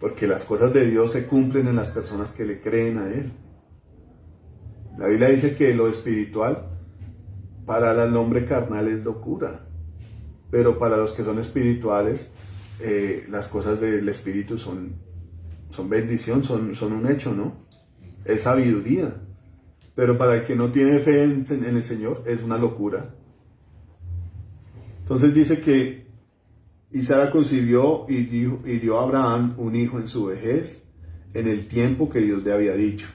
Porque las cosas de Dios se cumplen en las personas que le creen a Él. La Biblia dice que lo espiritual para el hombre carnal es locura. Pero para los que son espirituales, las cosas del espíritu son bendición, son un hecho, ¿no? Es sabiduría. Pero para el que no tiene fe en el Señor, es una locura. Entonces dice que y Sara concibió y dio a Abraham un hijo en su vejez, en el tiempo que Dios le había dicho.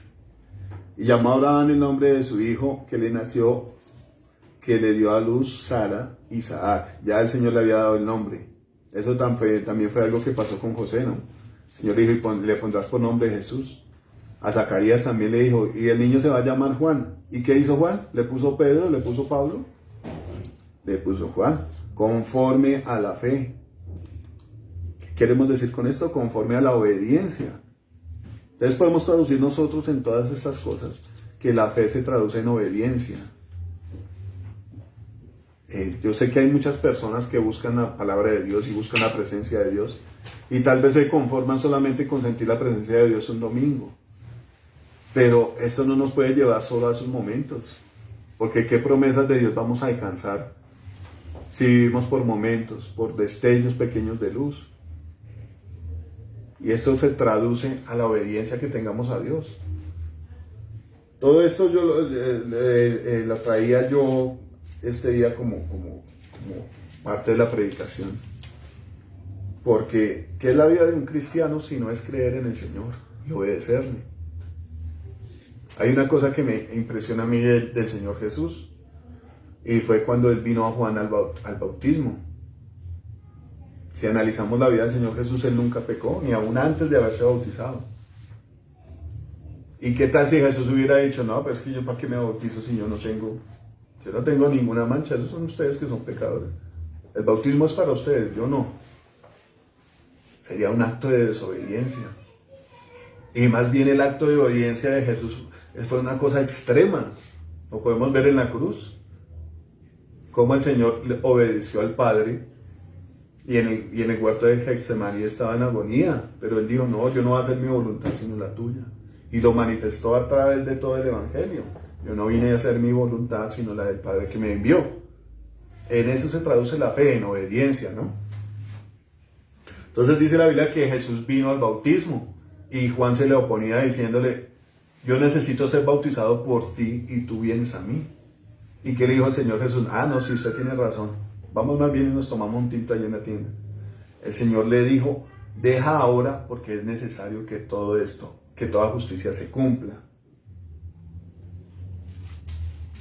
Y llamó a Abraham el nombre de su hijo que le nació, que le dio a luz Sara, Isaac. Ya el Señor le había dado el nombre. Eso también fue algo que pasó con José, ¿no? El Señor dijo, y le pondrás por nombre Jesús. A Zacarías también le dijo, y el niño se va a llamar Juan. ¿Y qué hizo Juan? ¿Le puso Pedro? ¿Le puso Pablo? Le puso Juan, conforme a la fe. ¿Qué queremos decir con esto? Conforme a la obediencia. Entonces podemos traducir nosotros en todas estas cosas que la fe se traduce en obediencia. Yo sé que hay muchas personas que buscan la palabra de Dios y buscan la presencia de Dios y tal vez se conforman solamente con sentir la presencia de Dios un domingo. Pero esto no nos puede llevar solo a esos momentos, porque ¿qué promesas de Dios vamos a alcanzar si vivimos por momentos, por destellos pequeños de luz? Y esto se traduce a la obediencia que tengamos a Dios. Todo esto yo lo traía yo este día como parte de la predicación. Porque, ¿qué es la vida de un cristiano si no es creer en el Señor y obedecerle? Hay una cosa que me impresiona a mí del Señor Jesús, y fue cuando Él vino a Juan al bautismo. Si analizamos la vida del Señor Jesús, Él nunca pecó, ni aún antes de haberse bautizado. ¿Y qué tal si Jesús hubiera dicho, no, pues es que yo para qué me bautizo si yo no tengo ninguna mancha? Esos son ustedes que son pecadores. El bautismo es para ustedes, yo no. Sería un acto de desobediencia. Y más bien el acto de obediencia de Jesús fue una cosa extrema. Lo podemos ver en la cruz. Cómo el Señor le obedeció al Padre y en el huerto de Getsemaní estaba en agonía. Pero Él dijo, no, yo no voy a hacer mi voluntad sino la tuya. Y lo manifestó a través de todo el Evangelio. Yo no vine a hacer mi voluntad sino la del Padre que me envió. En eso se traduce la fe, en obediencia, ¿no? Entonces dice la Biblia que Jesús vino al bautismo y Juan se le oponía diciéndole, yo necesito ser bautizado por ti y tú vienes a mí. ¿Y qué le dijo el Señor Jesús? No, sí, usted tiene razón. Vamos más bien y nos tomamos un tinto allí en la tienda. El Señor le dijo, deja ahora porque es necesario que todo esto, que toda justicia se cumpla.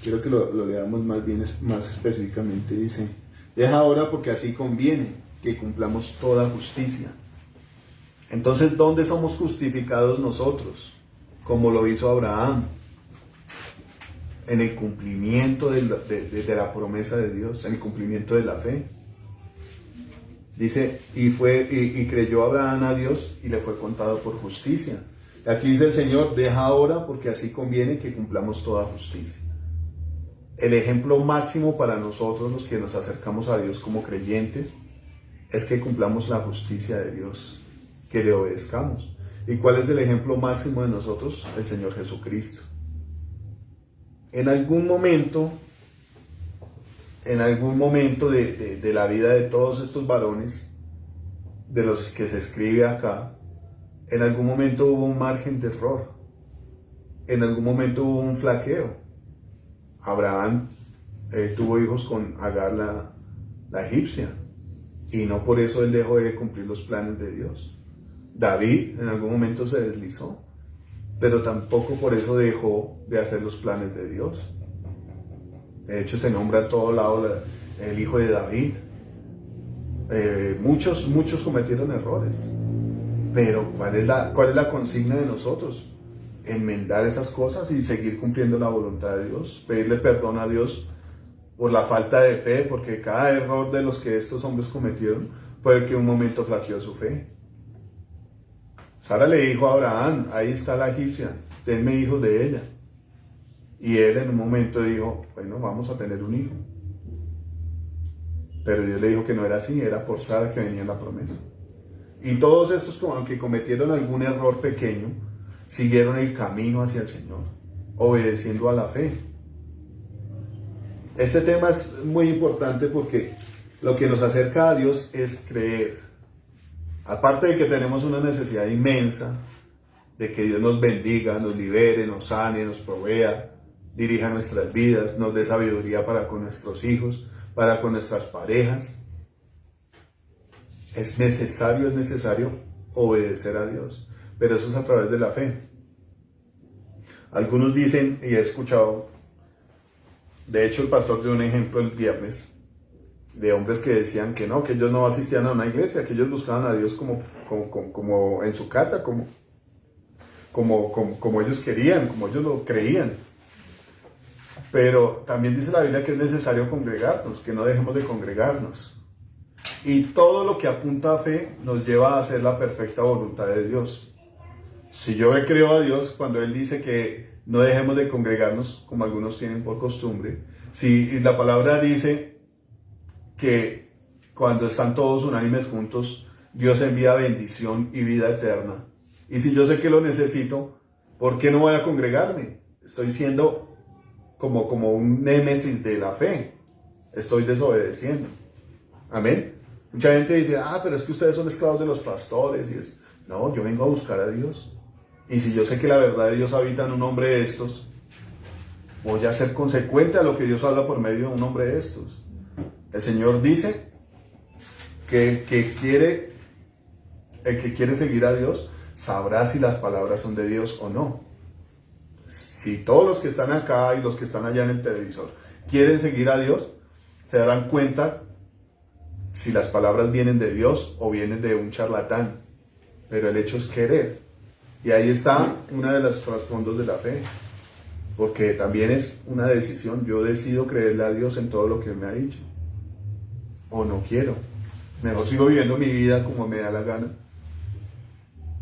Quiero que lo leamos más específicamente. Dice, deja ahora porque así conviene que cumplamos toda justicia. Entonces, ¿dónde somos justificados nosotros? Como lo hizo Abraham. En el cumplimiento de la promesa de Dios, en el cumplimiento de la fe. Dice, y creyó Abraham a Dios y le fue contado por justicia. Aquí dice el Señor, deja ahora porque así conviene que cumplamos toda justicia. El ejemplo máximo para nosotros los que nos acercamos a Dios como creyentes es que cumplamos la justicia de Dios, que le obedezcamos. ¿Y cuál es el ejemplo máximo de nosotros? El Señor Jesucristo. En algún momento de la vida de todos estos varones, de los que se escribe acá, en algún momento hubo un margen de error, en algún momento hubo un flaqueo. Abraham tuvo hijos con Agar la egipcia, y no por eso él dejó de cumplir los planes de Dios. David en algún momento se deslizó, pero tampoco por eso dejó de hacer los planes de Dios. De hecho, se nombra a todo lado el hijo de David. Muchos cometieron errores, pero ¿cuál es la consigna de nosotros? Enmendar esas cosas y seguir cumpliendo la voluntad de Dios, pedirle perdón a Dios por la falta de fe, porque cada error de los que estos hombres cometieron fue el que un momento flaqueó su fe. Sara le dijo a Abraham, ahí está la egipcia, denme hijos de ella. Y él en un momento dijo, bueno, vamos a tener un hijo. Pero Dios le dijo que no era así, era por Sara que venía la promesa. Y todos estos, aunque cometieron algún error pequeño, siguieron el camino hacia el Señor, obedeciendo a la fe. Este tema es muy importante porque lo que nos acerca a Dios es creer. Aparte de que tenemos una necesidad inmensa de que Dios nos bendiga, nos libere, nos sane, nos provea, dirija nuestras vidas, nos dé sabiduría para con nuestros hijos, para con nuestras parejas. Es necesario obedecer a Dios, pero eso es a través de la fe. Algunos dicen, y he escuchado, de hecho el pastor dio un ejemplo el viernes, de hombres que decían que no, que ellos no asistían a una iglesia, que ellos buscaban a Dios como en su casa, como ellos querían, como ellos lo creían. Pero también dice la Biblia que es necesario congregarnos, que no dejemos de congregarnos. Y todo lo que apunta a fe nos lleva a hacer la perfecta voluntad de Dios. Si yo le creo a Dios cuando Él dice que no dejemos de congregarnos como algunos tienen por costumbre, si la palabra dice que cuando están todos unánimes juntos, Dios envía bendición y vida eterna. Y si yo sé que lo necesito, ¿por qué no voy a congregarme? Estoy siendo como un némesis de la fe. Estoy desobedeciendo. Amén. Mucha gente dice, pero es que ustedes son esclavos de los pastores. No, yo vengo a buscar a Dios. Y si yo sé que la verdad de Dios habita en un hombre de estos, voy a ser consecuente a lo que Dios habla por medio de un hombre de estos. El Señor dice que el que quiere seguir a Dios sabrá si las palabras son de Dios o no. Si todos los que están acá y los que están allá en el televisor quieren seguir a Dios, se darán cuenta si las palabras vienen de Dios o vienen de un charlatán. Pero el hecho es querer. Y ahí está uno de los trasfondos de la fe. Porque también es una decisión. Yo decido creerle a Dios en todo lo que Él me ha dicho. O no quiero. Mejor sigo viviendo mi vida como me da la gana.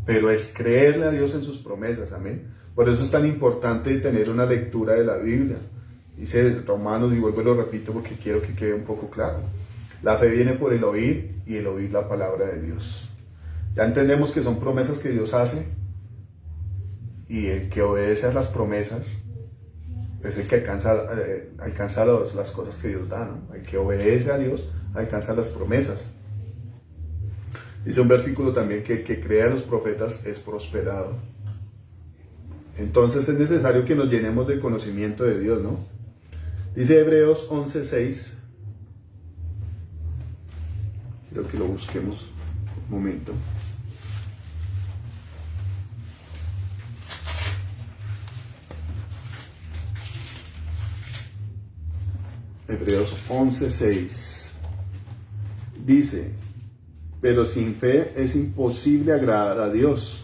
Pero es creerle a Dios en sus promesas. Amén. Por eso es tan importante tener una lectura de la Biblia. Dice Romanos, y vuelvo y lo repito porque quiero que quede un poco claro. La fe viene por el oír y el oír la palabra de Dios. Ya entendemos que son promesas que Dios hace y el que obedece a las promesas es el que alcanza las cosas que Dios da, ¿no? El que obedece a Dios alcanza las promesas. Dice un versículo también que el que cree a los profetas es prosperado. Entonces es necesario que nos llenemos de conocimiento de Dios, ¿no? Dice Hebreos 11:6. Quiero que lo busquemos un momento. Hebreos 11:6 dice: pero sin fe es imposible agradar a Dios,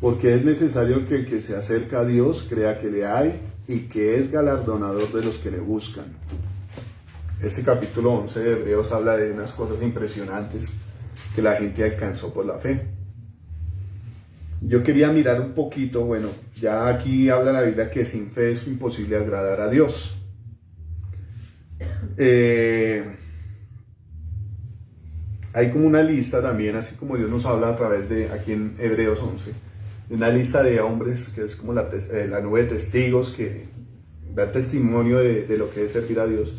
porque es necesario que el que se acerca a Dios crea que le hay y que es galardonador de los que le buscan. Este capítulo 11 de Hebreos habla de unas cosas impresionantes que la gente alcanzó por la fe. Yo quería mirar un poquito, bueno, ya aquí habla la Biblia que sin fe es imposible agradar a Dios. Hay como una lista también, así como Dios nos habla a través de, aquí en Hebreos 11, de una lista de hombres que es como la nube de testigos que da testimonio de lo que es servir a Dios.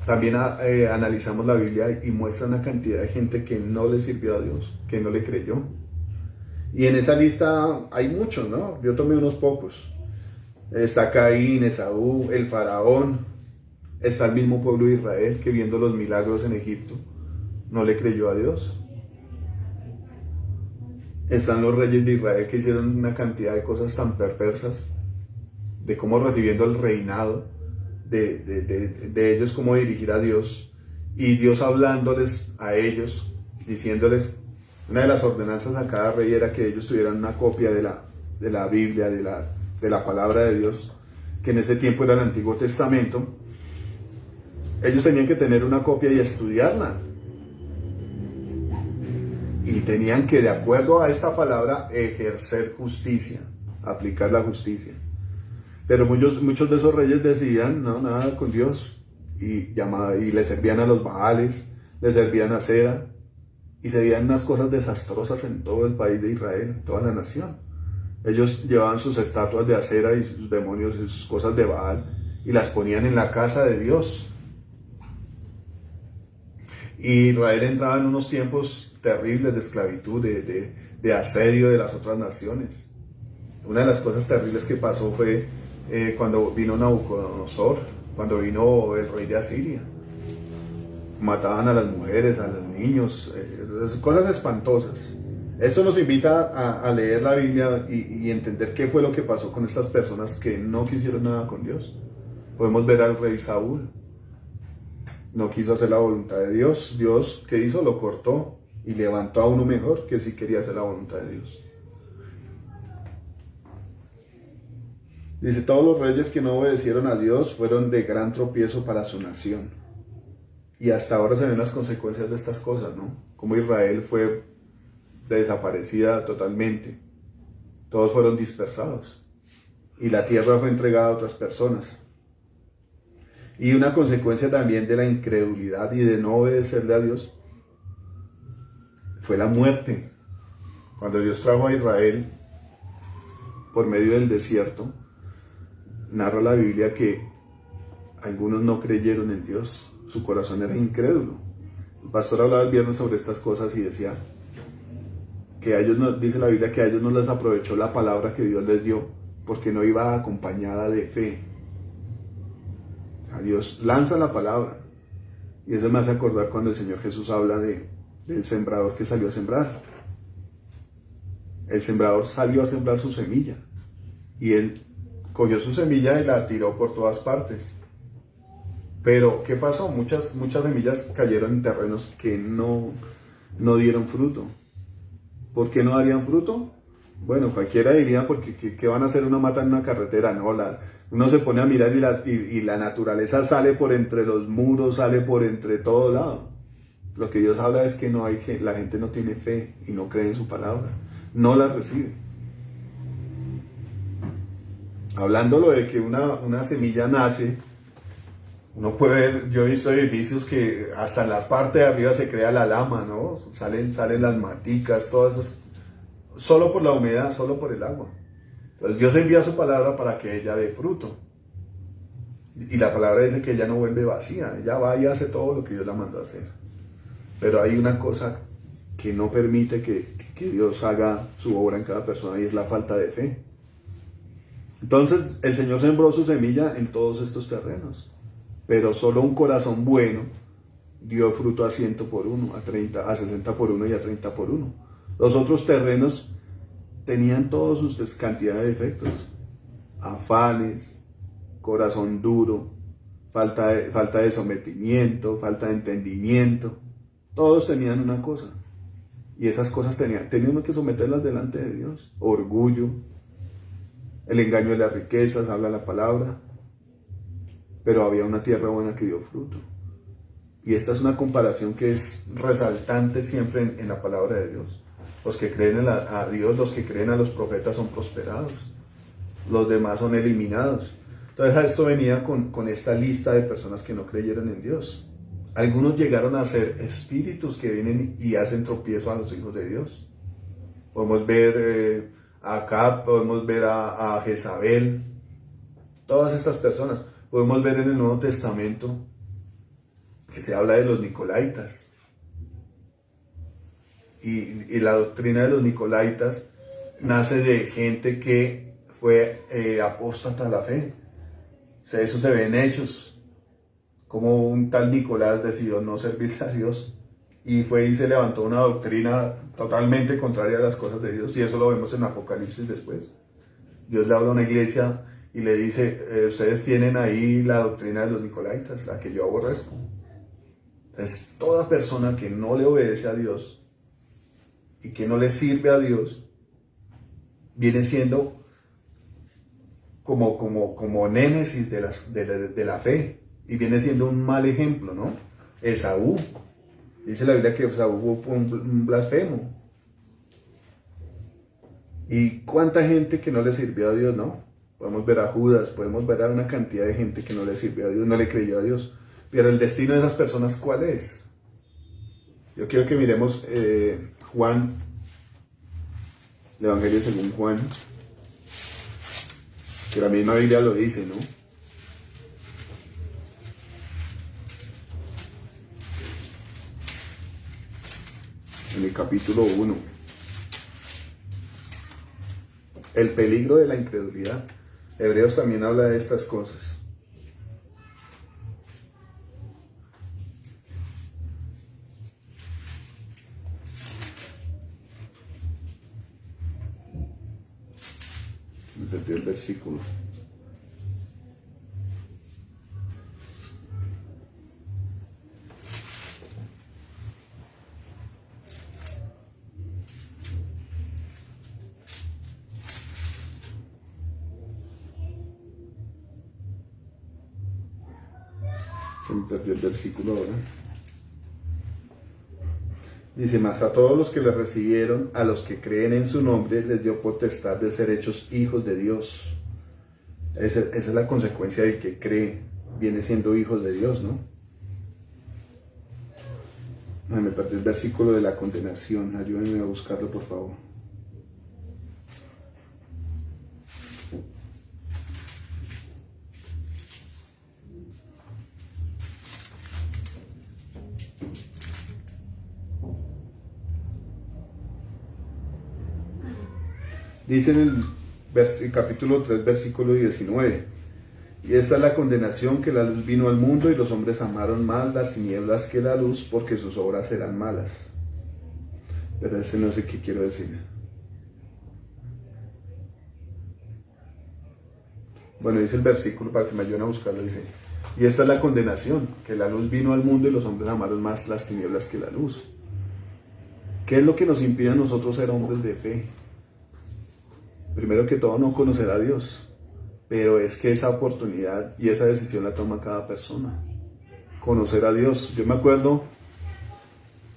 También analizamos la Biblia y muestra una cantidad de gente que no le sirvió a Dios, que no le creyó. Y en esa lista hay muchos, ¿no? Yo tomé unos pocos. Está Caín, Esaú, el faraón. Está el mismo pueblo de Israel que viendo los milagros en Egipto no le creyó a Dios. Están los reyes de Israel que hicieron una cantidad de cosas tan perversas, de cómo recibiendo el reinado, de ellos cómo dirigir a Dios, y Dios hablándoles a ellos, diciéndoles, una de las ordenanzas a cada rey era que ellos tuvieran una copia de la Biblia, de la palabra de Dios, que en ese tiempo era el Antiguo Testamento. Ellos tenían que tener una copia y estudiarla. Y tenían que, de acuerdo a esta palabra, ejercer justicia, aplicar la justicia. Pero muchos de esos reyes decían, no, nada con Dios. Y le servían a los Baales, le servían a Cera. Y se veían unas cosas desastrosas en todo el país de Israel, en toda la nación. Ellos llevaban sus estatuas de Acera y sus demonios y sus cosas de Baal y las ponían en la casa de Dios. Y Israel entraba en unos tiempos terribles de esclavitud, de asedio de las otras naciones. Una de las cosas terribles que pasó fue cuando vino Nabucodonosor, cuando vino el rey de Asiria. Mataban a las mujeres, a los niños, cosas espantosas. Esto nos invita a leer la Biblia y entender qué fue lo que pasó con estas personas que no quisieron nada con Dios. Podemos ver al rey Saúl. No quiso hacer la voluntad de Dios. Dios, ¿qué hizo? Lo cortó y levantó a uno mejor que sí quería hacer la voluntad de Dios. Dice, todos los reyes que no obedecieron a Dios fueron de gran tropiezo para su nación. Y hasta ahora se ven las consecuencias de estas cosas, ¿no? Como Israel fue desaparecida totalmente. Todos fueron dispersados. Y la tierra fue entregada a otras personas. Y una consecuencia también de la incredulidad y de no obedecerle a Dios fue la muerte. Cuando Dios trajo a Israel por medio del desierto, narra la Biblia que algunos no creyeron en Dios. Su corazón era incrédulo. El pastor hablaba el viernes sobre estas cosas y decía, que a ellos no, dice la Biblia que a ellos no les aprovechó la palabra que Dios les dio, porque no iba acompañada de fe. A Dios lanza la palabra, y eso me hace acordar cuando el Señor Jesús habla del sembrador que salió a sembrar. El sembrador salió a sembrar su semilla, y él cogió su semilla y la tiró por todas partes. Pero, ¿qué pasó? Muchas semillas cayeron en terrenos que no dieron fruto. ¿Por qué no darían fruto? Bueno, cualquiera diría, porque ¿qué van a hacer una mata en una carretera? No, uno se pone a mirar y la naturaleza sale por entre los muros, sale por entre todo lado. Lo que Dios habla es que la gente no tiene fe y no cree en su palabra, no la recibe. Hablándolo de que una semilla nace, uno puede ver, yo he visto edificios que hasta en la parte de arriba se crea la lama, ¿no? Salen las maticas, todo eso, solo por la humedad, solo por el agua. Entonces Dios envía su palabra para que ella dé fruto. Y la palabra dice que ella no vuelve vacía, ella va y hace todo lo que Dios la mandó a hacer. Pero hay una cosa que no permite que Dios haga su obra en cada persona, y es la falta de fe. Entonces el Señor sembró su semilla en todos estos terrenos, pero solo un corazón bueno dio fruto a 100 por 1, a 30, a 60 por 1 y a 30 por 1. Los otros terrenos tenían todos sus cantidad de defectos: afanes, corazón duro, falta de sometimiento, falta de entendimiento. Todos tenían una cosa, y esas cosas teníamos que someterlas delante de Dios. Orgullo, el engaño de las riquezas, habla la palabra. Pero había una tierra buena que dio fruto. Y esta es una comparación que es resaltante siempre en la palabra de Dios. Los que creen a Dios, los que creen a los profetas son prosperados. Los demás son eliminados. Entonces a esto venía con esta lista de personas que no creyeron en Dios. Algunos llegaron a ser espíritus que vienen y hacen tropiezo a los hijos de Dios. Podemos ver a Acab, podemos ver a Jezabel, todas estas personas. Podemos ver en el Nuevo Testamento que se habla de los nicolaitas. Y la doctrina de los nicolaitas nace de gente que fue apóstata a la fe. O sea, eso se ve en Hechos, como un tal Nicolás decidió no servirle a Dios y fue y se levantó una doctrina totalmente contraria a las cosas de Dios, y eso lo vemos en Apocalipsis después. Dios le habla a una iglesia y le dice, ustedes tienen ahí la doctrina de los nicolaitas, la que yo aborrezco. Entonces, toda persona que no le obedece a Dios y que no le sirve a Dios, viene siendo como némesis de la fe, y viene siendo un mal ejemplo, ¿no? Esaú, dice la Biblia que Esaú fue un blasfemo. ¿Y cuánta gente que no le sirvió a Dios, no? Podemos ver a Judas, podemos ver a una cantidad de gente que no le sirvió a Dios, no le creyó a Dios. Pero el destino de esas personas, ¿cuál es? Yo quiero que miremos Juan, el Evangelio según Juan, que la misma Biblia lo dice, ¿no? En el capítulo 1. El peligro de la incredulidad. Hebreos también habla de estas cosas. Me perdí el versículo. Se me perdió el versículo ahora. Dice, mas a todos los que le recibieron, a los que creen en su nombre, les dio potestad de ser hechos hijos de Dios. Esa es la consecuencia del que cree, viene siendo hijos de Dios, ¿no? Me perdí el versículo de la condenación, ayúdenme a buscarlo, por favor. Dice en el capítulo 3, versículo 19, y esta es la condenación, que la luz vino al mundo y los hombres amaron más las tinieblas que la luz, porque sus obras eran malas. Pero ese no sé qué quiero decir. Bueno, dice el versículo, para que me ayuden a buscarlo, dice, y esta es la condenación, que la luz vino al mundo y los hombres amaron más las tinieblas que la luz. ¿Qué es lo que nos impide a nosotros ser hombres de fe? Primero que todo, no conocer a Dios, pero es que esa oportunidad y esa decisión la toma cada persona. Conocer a Dios. Yo me acuerdo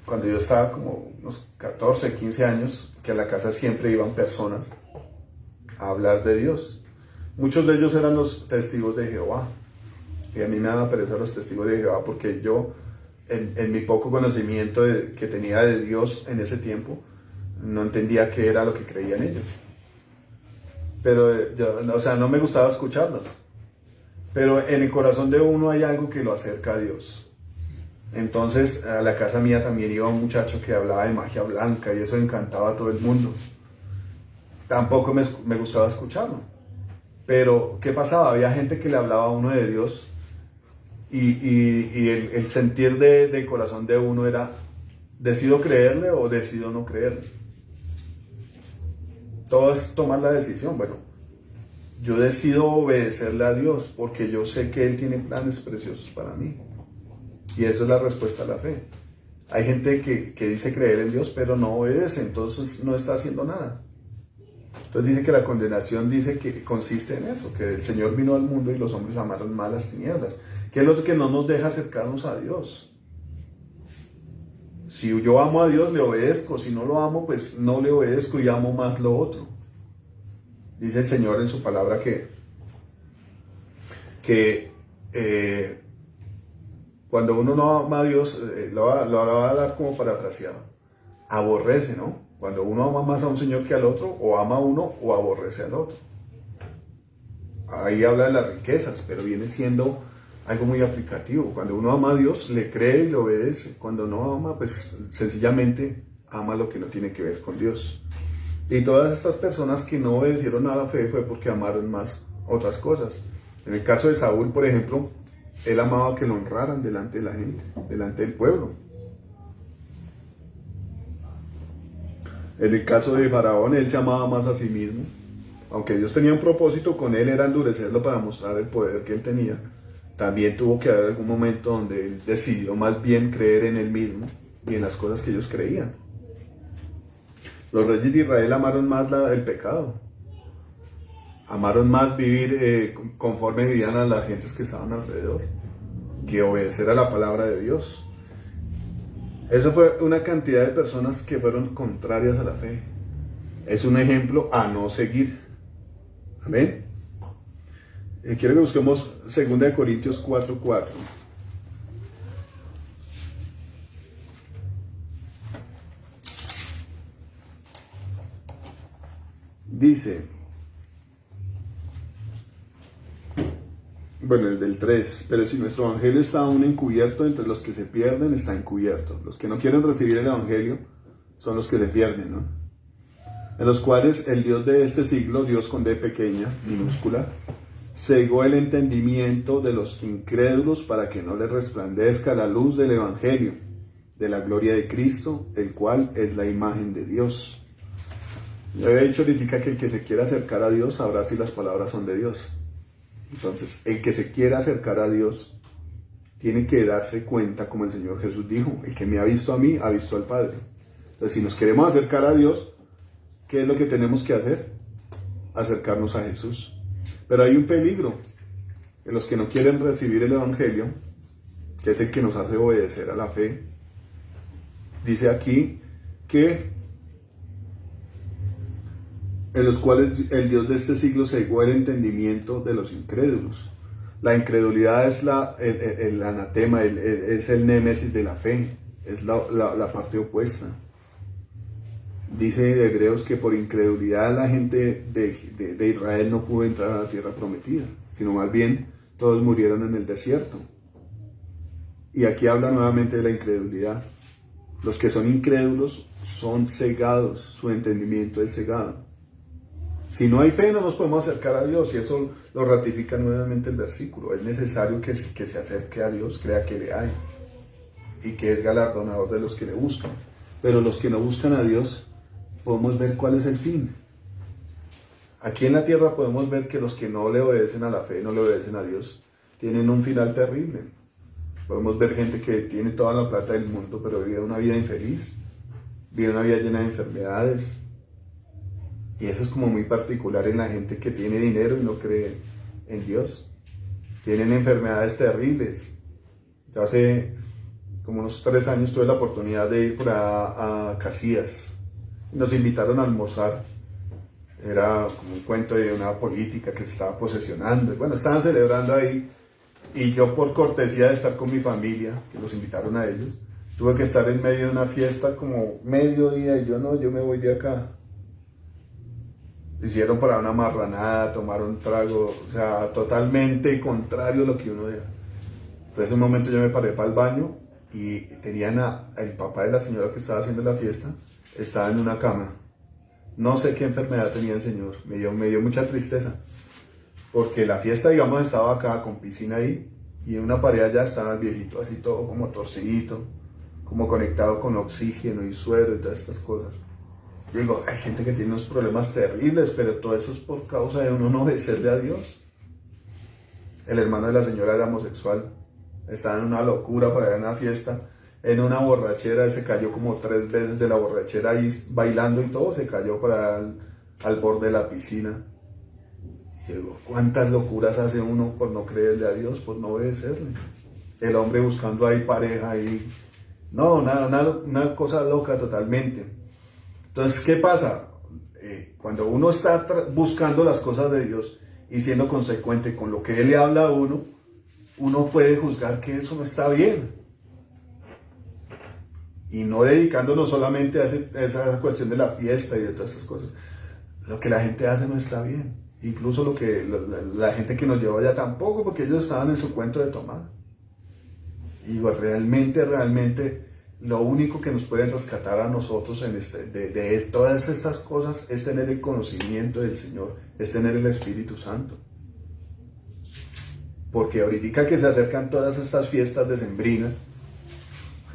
cuando yo estaba como unos 14, 15 años, que a la casa siempre iban personas a hablar de Dios. Muchos de ellos eran los testigos de Jehová. Y a mí me daba pereza los testigos de Jehová, porque yo, en mi poco conocimiento que tenía de Dios en ese tiempo, no entendía qué era lo que creían ellos. Pero yo, o sea, no me gustaba escucharlos. Pero en el corazón de uno hay algo que lo acerca a Dios. Entonces, a la casa mía también iba un muchacho que hablaba de magia blanca, y eso encantaba a todo el mundo. Tampoco me gustaba escucharlo. Pero, ¿qué pasaba? Había gente que le hablaba a uno de Dios, y el sentir del corazón de uno era, ¿decido creerle o decido no creerle? Todo es tomar la decisión. Bueno, yo decido obedecerle a Dios porque yo sé que Él tiene planes preciosos para mí. Y eso es la respuesta a la fe. Hay gente que dice creer en Dios, pero no obedece, entonces no está haciendo nada. Entonces dice que la condenación dice que consiste en eso, que el Señor vino al mundo y los hombres amaron más las tinieblas, que es lo que no nos deja acercarnos a Dios. Si yo amo a Dios, le obedezco. Si no lo amo, pues no le obedezco y amo más lo otro. Dice el Señor en su palabra que cuando uno no ama a Dios, lo va a dar como parafraseado, aborrece, ¿no? Cuando uno ama más a un Señor que al otro, o ama a uno o aborrece al otro. Ahí habla de las riquezas, pero viene siendo algo muy aplicativo. Cuando uno ama a Dios, le cree y le obedece. Cuando no ama, pues sencillamente ama lo que no tiene que ver con Dios. Y todas estas personas que no obedecieron a la fe fue porque amaron más otras cosas. En el caso de Saúl, por ejemplo, él amaba que lo honraran delante de la gente, delante del pueblo. En el caso de Faraón, él se amaba más a sí mismo. Aunque Dios tenía un propósito con él, era endurecerlo para mostrar el poder que él tenía. También tuvo que haber algún momento donde él decidió más bien creer en él mismo y en las cosas que ellos creían. Los reyes de Israel amaron más el pecado. Amaron más vivir conforme vivían a las gentes que estaban alrededor, que obedecer a la palabra de Dios. Eso fue una cantidad de personas que fueron contrarias a la fe. Es un ejemplo a no seguir. Amén. Quiero que busquemos 2 Corintios 4:4. Dice, bueno, el del 3, pero si nuestro evangelio está aún encubierto, entre los que se pierden está encubierto. Los que no quieren recibir el evangelio son los que se pierden, ¿no? En los cuales el Dios de este siglo, Dios con D pequeña, minúscula, cegó el entendimiento de los incrédulos para que no les resplandezca la luz del evangelio, de la gloria de Cristo, el cual es la imagen de Dios. Yo había dicho ahorita que el que se quiera acercar a Dios sabrá si las palabras son de Dios. Entonces, el que se quiera acercar a Dios tiene que darse cuenta, como el Señor Jesús dijo, el que me ha visto a mí, ha visto al Padre. Entonces, si nos queremos acercar a Dios, ¿qué es lo que tenemos que hacer? Acercarnos a Jesús. Pero hay un peligro, en los que no quieren recibir el evangelio, que es el que nos hace obedecer a la fe. Dice aquí que en los cuales el Dios de este siglo cegó el entendimiento de los incrédulos. La incredulidad es el anatema, es el némesis de la fe, es la parte opuesta. Dice Hebreos que por incredulidad la gente de Israel no pudo entrar a la tierra prometida, sino más bien todos murieron en el desierto. Y aquí habla nuevamente de la incredulidad. Los que son incrédulos son cegados, su entendimiento es cegado. Si no hay fe, no nos podemos acercar a Dios, y eso lo ratifica nuevamente el versículo. Es necesario que se acerque a Dios, crea que le hay, y que es galardonador de los que le buscan. Pero los que no buscan a Dios, podemos ver cuál es el fin. Aquí en la tierra podemos ver que los que no le obedecen a la fe, no le obedecen a Dios, tienen un final terrible. Podemos ver gente que tiene toda la plata del mundo, pero vive una vida infeliz, vive una vida llena de enfermedades. Y eso es como muy particular en la gente que tiene dinero y no cree en Dios. Tienen enfermedades terribles. Yo hace como unos 3 años tuve la oportunidad de ir por a Casillas. Nos invitaron a almorzar. Era como un cuento de una política que se estaba posesionando. Bueno, estaban celebrando ahí. Y yo, por cortesía de estar con mi familia, que los invitaron a ellos, tuve que estar en medio de una fiesta como mediodía. Y yo me voy de acá. Hicieron para una marranada, tomaron trago, o sea, totalmente contrario a lo que uno era. En ese momento yo me paré para el baño y tenían el papá de la señora que estaba haciendo la fiesta, estaba en una cama. No sé qué enfermedad tenía el señor, me dio mucha tristeza. Porque la fiesta, digamos, estaba acá con piscina ahí, y en una pared allá estaba el viejito así todo como torcidito, como conectado con oxígeno y suero y todas estas cosas. Yo digo, hay gente que tiene unos problemas terribles, pero todo eso es por causa de uno no obedecerle a Dios. El hermano de la señora era homosexual, estaba en una locura para ir a una fiesta, en una borrachera, se cayó como 3 veces de la borrachera ahí bailando y todo, se cayó al borde de la piscina. Y yo digo, ¿cuántas locuras hace uno por no creerle a Dios, por no obedecerle? El hombre buscando ahí pareja, ahí. No, una cosa loca totalmente. Entonces, ¿qué pasa? Cuando uno está buscando las cosas de Dios y siendo consecuente con lo que Él le habla a uno, uno puede juzgar que eso no está bien. Y no dedicándonos solamente a esa cuestión de la fiesta y de todas esas cosas. Lo que la gente hace no está bien. Incluso la gente que nos llevó allá tampoco, porque ellos estaban en su cuento de tomar. Y realmente, lo único que nos puede rescatar a nosotros de todas estas cosas es tener el conocimiento del Señor, es tener el Espíritu Santo. Porque ahorita que se acercan todas estas fiestas decembrinas,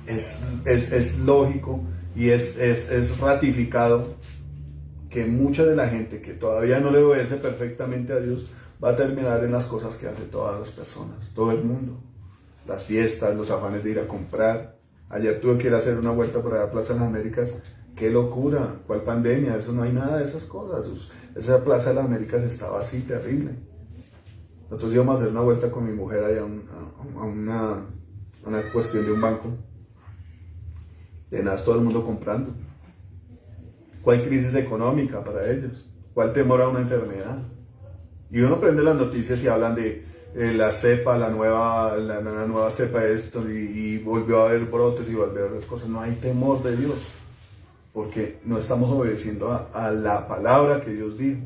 es lógico y es ratificado que mucha de la gente que todavía no le obedece perfectamente a Dios va a terminar en las cosas que hace todas las personas, todo el mundo. Las fiestas, los afanes de ir a comprar. Ayer tuve que ir a hacer una vuelta por allá a Plaza de las Américas. ¡Qué locura! ¿Cuál pandemia? Eso no hay nada de esas cosas. Esa Plaza de las Américas estaba así, terrible. Nosotros íbamos a hacer una vuelta con mi mujer allá a una cuestión de un banco. De nada, todo el mundo comprando. ¿Cuál crisis económica para ellos? ¿Cuál temor a una enfermedad? Y uno prende las noticias y hablan de la cepa, la nueva cepa de esto, y volvió a haber brotes y volvió a haber cosas. No hay temor de Dios, porque no estamos obedeciendo a la palabra que Dios dijo.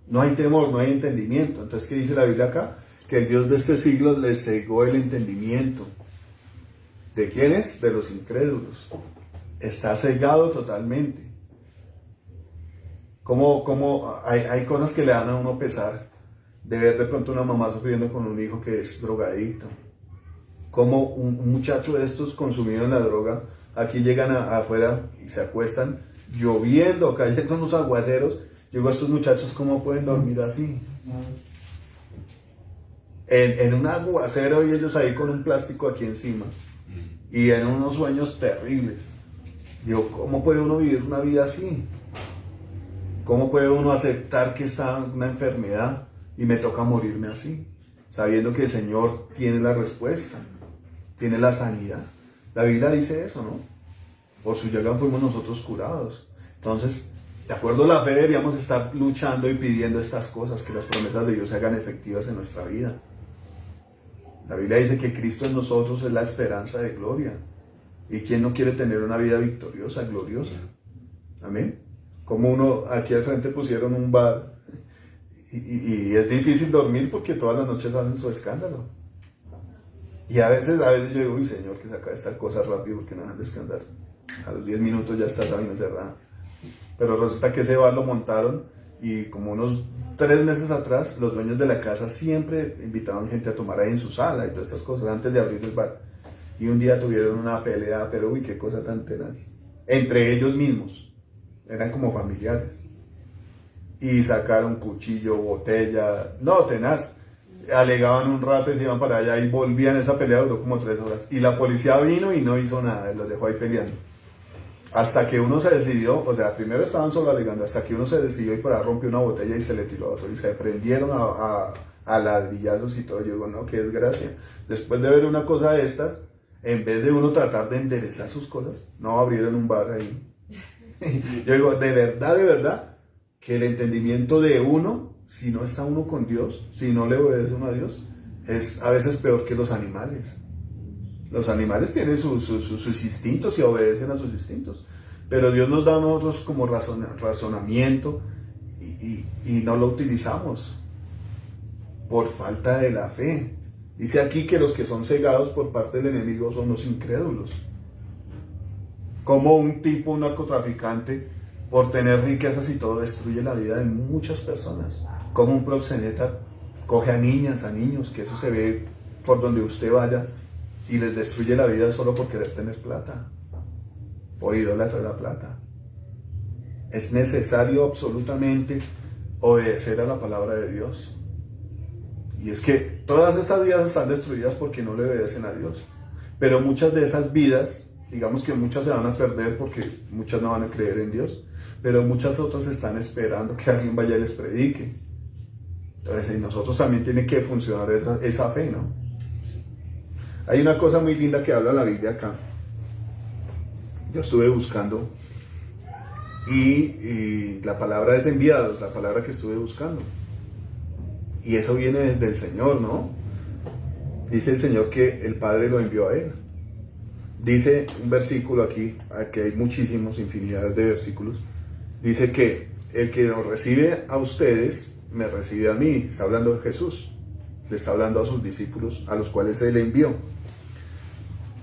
No hay temor, no hay entendimiento. Entonces, ¿qué dice la Biblia acá? Que el Dios de este siglo les cegó el entendimiento. ¿De quiénes? De los incrédulos. Está cegado totalmente. Como hay cosas que le dan a uno pesar, de ver de pronto una mamá sufriendo con un hijo que es drogadicto. Como un muchacho de estos consumido en la droga, aquí llegan afuera y se acuestan, lloviendo, cayendo unos aguaceros. Yo digo, estos muchachos, ¿cómo pueden dormir así? En un aguacero, y ellos ahí con un plástico aquí encima, y en unos sueños terribles. Digo, ¿cómo puede uno vivir una vida así? ¿Cómo puede uno aceptar que está una enfermedad y me toca morirme así? Sabiendo que el Señor tiene la respuesta, tiene la sanidad. La Biblia dice eso, ¿no? Por su llaga fuimos nosotros curados. Entonces, de acuerdo a la fe, deberíamos estar luchando y pidiendo estas cosas, que las promesas de Dios se hagan efectivas en nuestra vida. La Biblia dice que Cristo en nosotros es la esperanza de gloria. ¿Y quién no quiere tener una vida victoriosa, gloriosa? Amén. Como uno, aquí al frente pusieron un bar y es difícil dormir porque todas las noches hacen su escándalo. Y a veces yo digo, uy Señor, que saca esta cosa rápido porque no dejan descansar. A los 10 minutos ya está la vaina cerrada. Pero resulta que ese bar lo montaron y como unos 3 meses atrás, los dueños de la casa siempre invitaban gente a tomar ahí en su sala y todas estas cosas antes de abrir el bar. Y un día tuvieron una pelea, pero uy, qué cosa tan tenaz. Entre ellos mismos, eran como familiares. Y sacaron cuchillo, botella, no, tenaz. Alegaban un rato y se iban para allá y volvían. Esa pelea duró como 3 horas. Y la policía vino y no hizo nada, los dejó ahí peleando. Hasta que uno se decidió, o sea, primero estaban solo alegando, hasta que uno se decidió y por ahí rompió una botella y se le tiró a otro y se prendieron a ladrillazos y todo. Yo digo, no, qué desgracia. Después de ver una cosa de estas, en vez de uno tratar de enderezar sus cosas, no abrieron un bar ahí. Yo digo, de verdad, que el entendimiento de uno, si no está uno con Dios, si no le obedece uno a Dios, es a veces peor que los animales. Los animales tienen sus instintos y obedecen a sus instintos. Pero Dios nos da a nosotros como razonamiento y no lo utilizamos por falta de la fe. Dice aquí que los que son cegados por parte del enemigo son los incrédulos. Como un narcotraficante, por tener riquezas y todo, destruye la vida de muchas personas. Como un proxeneta coge a niñas, a niños, que eso se ve por donde usted vaya, y les destruye la vida solo por querer tener plata, por idolatrar la plata. Es necesario absolutamente obedecer a la palabra de Dios. Y es que todas esas vidas están destruidas porque no le obedecen a Dios. Pero muchas de esas vidas, digamos que muchas se van a perder porque muchas no van a creer en Dios, pero muchas otras están esperando que alguien vaya y les predique. Entonces en nosotros también tiene que funcionar esa fe, ¿no? Hay una cosa muy linda que habla la Biblia acá. Yo estuve buscando y la palabra es enviados, la palabra que estuve buscando. Y eso viene desde el Señor, ¿no? Dice el Señor que el Padre lo envió a Él. Dice un versículo aquí hay muchísimos, infinidades de versículos. Dice que el que nos recibe a ustedes, me recibe a mí. Está hablando de Jesús. Le está hablando a sus discípulos, a los cuales Él envió.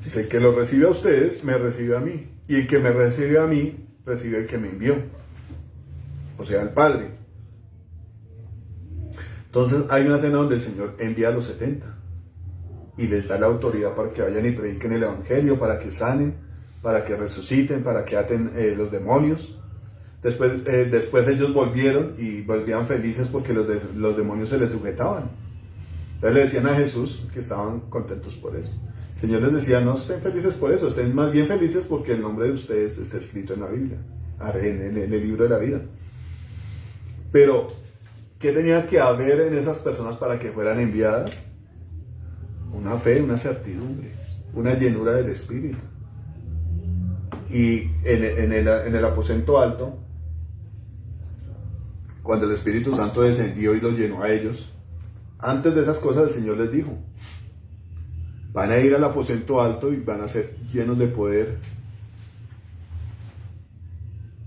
Dice, el que los recibe a ustedes, me recibe a mí. Y el que me recibe a mí, recibe al que me envió. O sea, al Padre. Entonces hay una escena donde el Señor envía a los 70 y les da la autoridad para que vayan y prediquen el Evangelio, para que sanen, para que resuciten, para que aten los demonios. Después ellos volvieron y volvían felices porque los demonios se les sujetaban. Entonces le decían a Jesús que estaban contentos por eso. El Señor les decía, no estén felices por eso, estén más bien felices porque el nombre de ustedes está escrito en la Biblia, en el libro de la vida. Pero, ¿qué tenía que haber en esas personas para que fueran enviadas? Una fe, una certidumbre, una llenura del Espíritu. Y en el aposento alto, cuando el Espíritu Santo descendió y los llenó a ellos, antes de esas cosas el Señor les dijo, van a ir al aposento alto y van a ser llenos de poder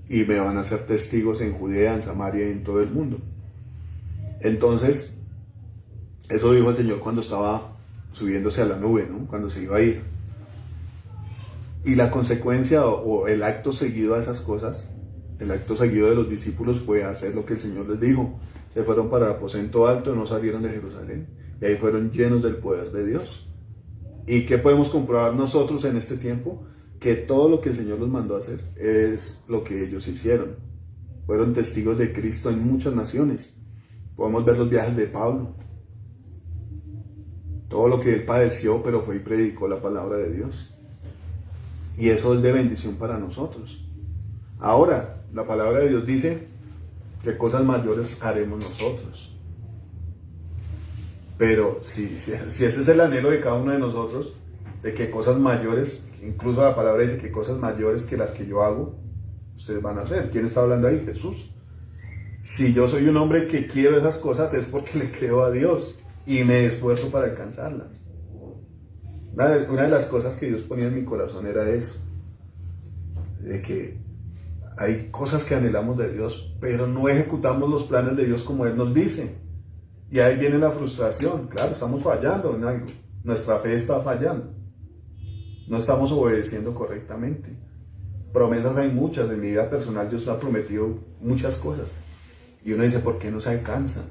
y me van a ser testigos en Judea, en Samaria y en todo el mundo. Entonces, eso dijo el Señor cuando estaba subiéndose a la nube, ¿no? Cuando se iba a ir. Y la consecuencia o el acto seguido a esas cosas, el acto seguido de los discípulos fue hacer lo que el Señor les dijo. Se fueron para el aposento alto, no salieron de Jerusalén, y ahí fueron llenos del poder de Dios. ¿Y qué podemos comprobar nosotros en este tiempo? Que todo lo que el Señor los mandó a hacer es lo que ellos hicieron. Fueron testigos de Cristo en muchas naciones. Podemos ver los viajes de Pablo. Todo lo que él padeció, pero fue y predicó la palabra de Dios. Y eso es de bendición para nosotros. Ahora, la palabra de Dios dice que cosas mayores haremos nosotros. Pero si ese es el anhelo de cada uno de nosotros, de que cosas mayores, incluso la palabra dice que cosas mayores que las que yo hago, ustedes van a hacer. ¿Quién está hablando ahí? Jesús. Si yo soy un hombre que quiero esas cosas es porque le creo a Dios y me esfuerzo para alcanzarlas. Una de las cosas que Dios ponía en mi corazón era eso, de que hay cosas que anhelamos de Dios, pero no ejecutamos los planes de Dios como Él nos dice. Y ahí viene la frustración. Claro, estamos fallando en algo. Nuestra fe está fallando. No estamos obedeciendo correctamente. Promesas hay muchas. En mi vida personal Dios me ha prometido muchas cosas. Y uno dice, ¿por qué no se alcanza?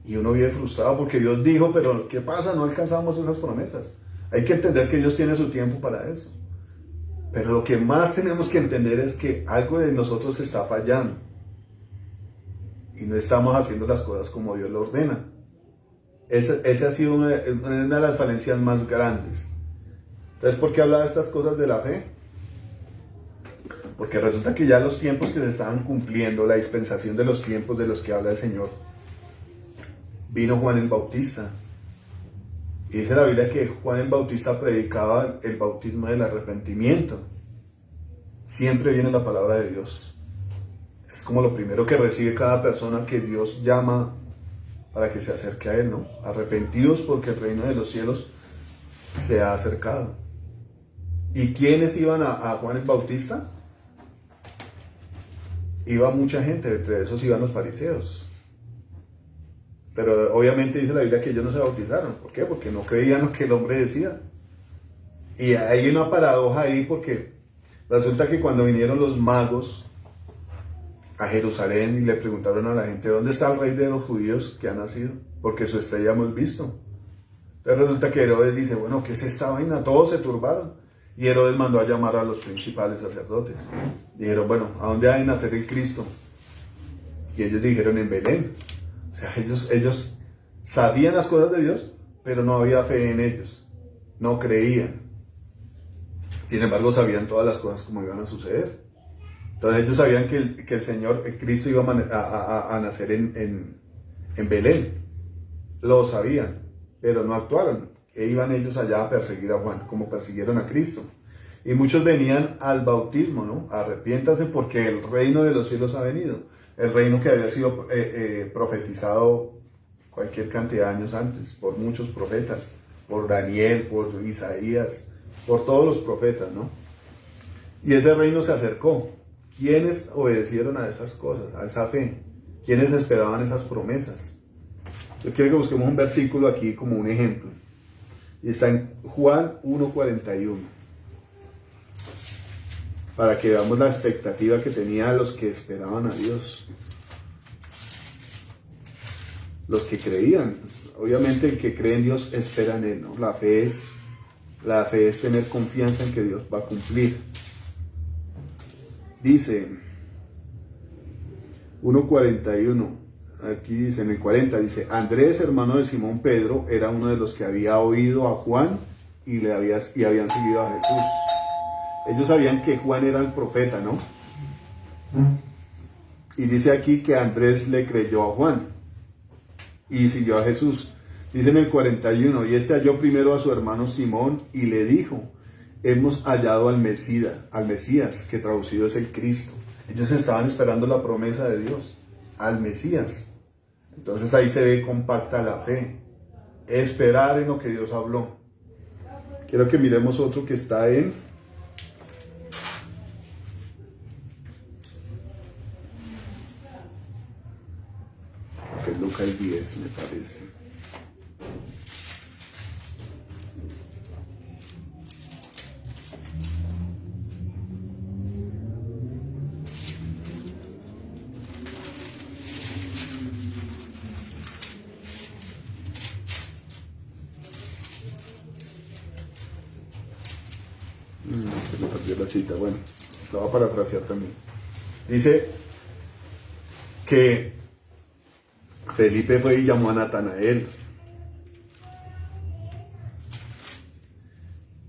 Y uno vive frustrado porque Dios dijo, pero ¿qué pasa? No alcanzamos esas promesas. Hay que entender que Dios tiene su tiempo para eso. Pero lo que más tenemos que entender es que algo de nosotros está fallando. Y no estamos haciendo las cosas como Dios lo ordena. Esa ha sido una de las falencias más grandes. Entonces, ¿por qué hablaba de estas cosas de la fe? Porque resulta que ya los tiempos que se estaban cumpliendo, la dispensación de los tiempos de los que habla el Señor, vino Juan el Bautista. Y dice la Biblia que Juan el Bautista predicaba el bautismo del arrepentimiento. Siempre viene la palabra de Dios. Es como lo primero que recibe cada persona que Dios llama para que se acerque a Él, ¿no? Arrepentidos porque el reino de los cielos se ha acercado. ¿Y quiénes iban a Juan el Bautista? Iba mucha gente, entre esos iban los fariseos. Pero obviamente dice la Biblia que ellos no se bautizaron. ¿Por qué? Porque no creían lo que el hombre decía. Y hay una paradoja ahí porque resulta que cuando vinieron los magos a Jerusalén y le preguntaron a la gente, ¿dónde está el rey de los judíos que ha nacido? Porque su estrella hemos visto. Entonces resulta que Herodes dice, bueno, ¿qué es esta vaina? Todos se turbaron. Y Herodes mandó a llamar a los principales sacerdotes. Dijeron, bueno, ¿a dónde ha de nacer el Cristo? Y ellos dijeron, en Belén. O sea, ellos sabían las cosas de Dios, pero no había fe en ellos. No creían. Sin embargo, sabían todas las cosas como iban a suceder. Entonces ellos sabían que el Señor, el Cristo iba a nacer en Belén. Lo sabían, pero no actuaron. E iban ellos allá a perseguir a Juan, como persiguieron a Cristo. Y muchos venían al bautismo, ¿no? Arrepiéntase porque el reino de los cielos ha venido. El reino que había sido profetizado cualquier cantidad de años antes, por muchos profetas, por Daniel, por Isaías, por todos los profetas, ¿no? Y ese reino se acercó. ¿Quiénes obedecieron a esas cosas, a esa fe? ¿Quiénes esperaban esas promesas? Yo quiero que busquemos un versículo aquí como un ejemplo. Y está en Juan 1:41. Para que veamos la expectativa que tenían los que esperaban a Dios. Los que creían. Obviamente el que cree en Dios espera en Él, ¿no? La fe es tener confianza en que Dios va a cumplir. Dice 1:41. Aquí dice, en el 40, dice, Andrés, hermano de Simón Pedro, era uno de los que había oído a Juan y habían seguido a Jesús. Ellos sabían que Juan era el profeta, ¿no? Y dice aquí que Andrés le creyó a Juan y siguió a Jesús. Dice en el 41, y este halló primero a su hermano Simón y le dijo, hemos hallado al Mesías, que traducido es el Cristo. Ellos estaban esperando la promesa de Dios, al Mesías. Entonces ahí se ve compacta la fe, esperar en lo que Dios habló. Quiero que miremos otro que está en Lucas 10, me parece. Se me perdió la cita. Bueno, la voy a parafrasear también. Dice que Felipe fue y llamó a Natanael.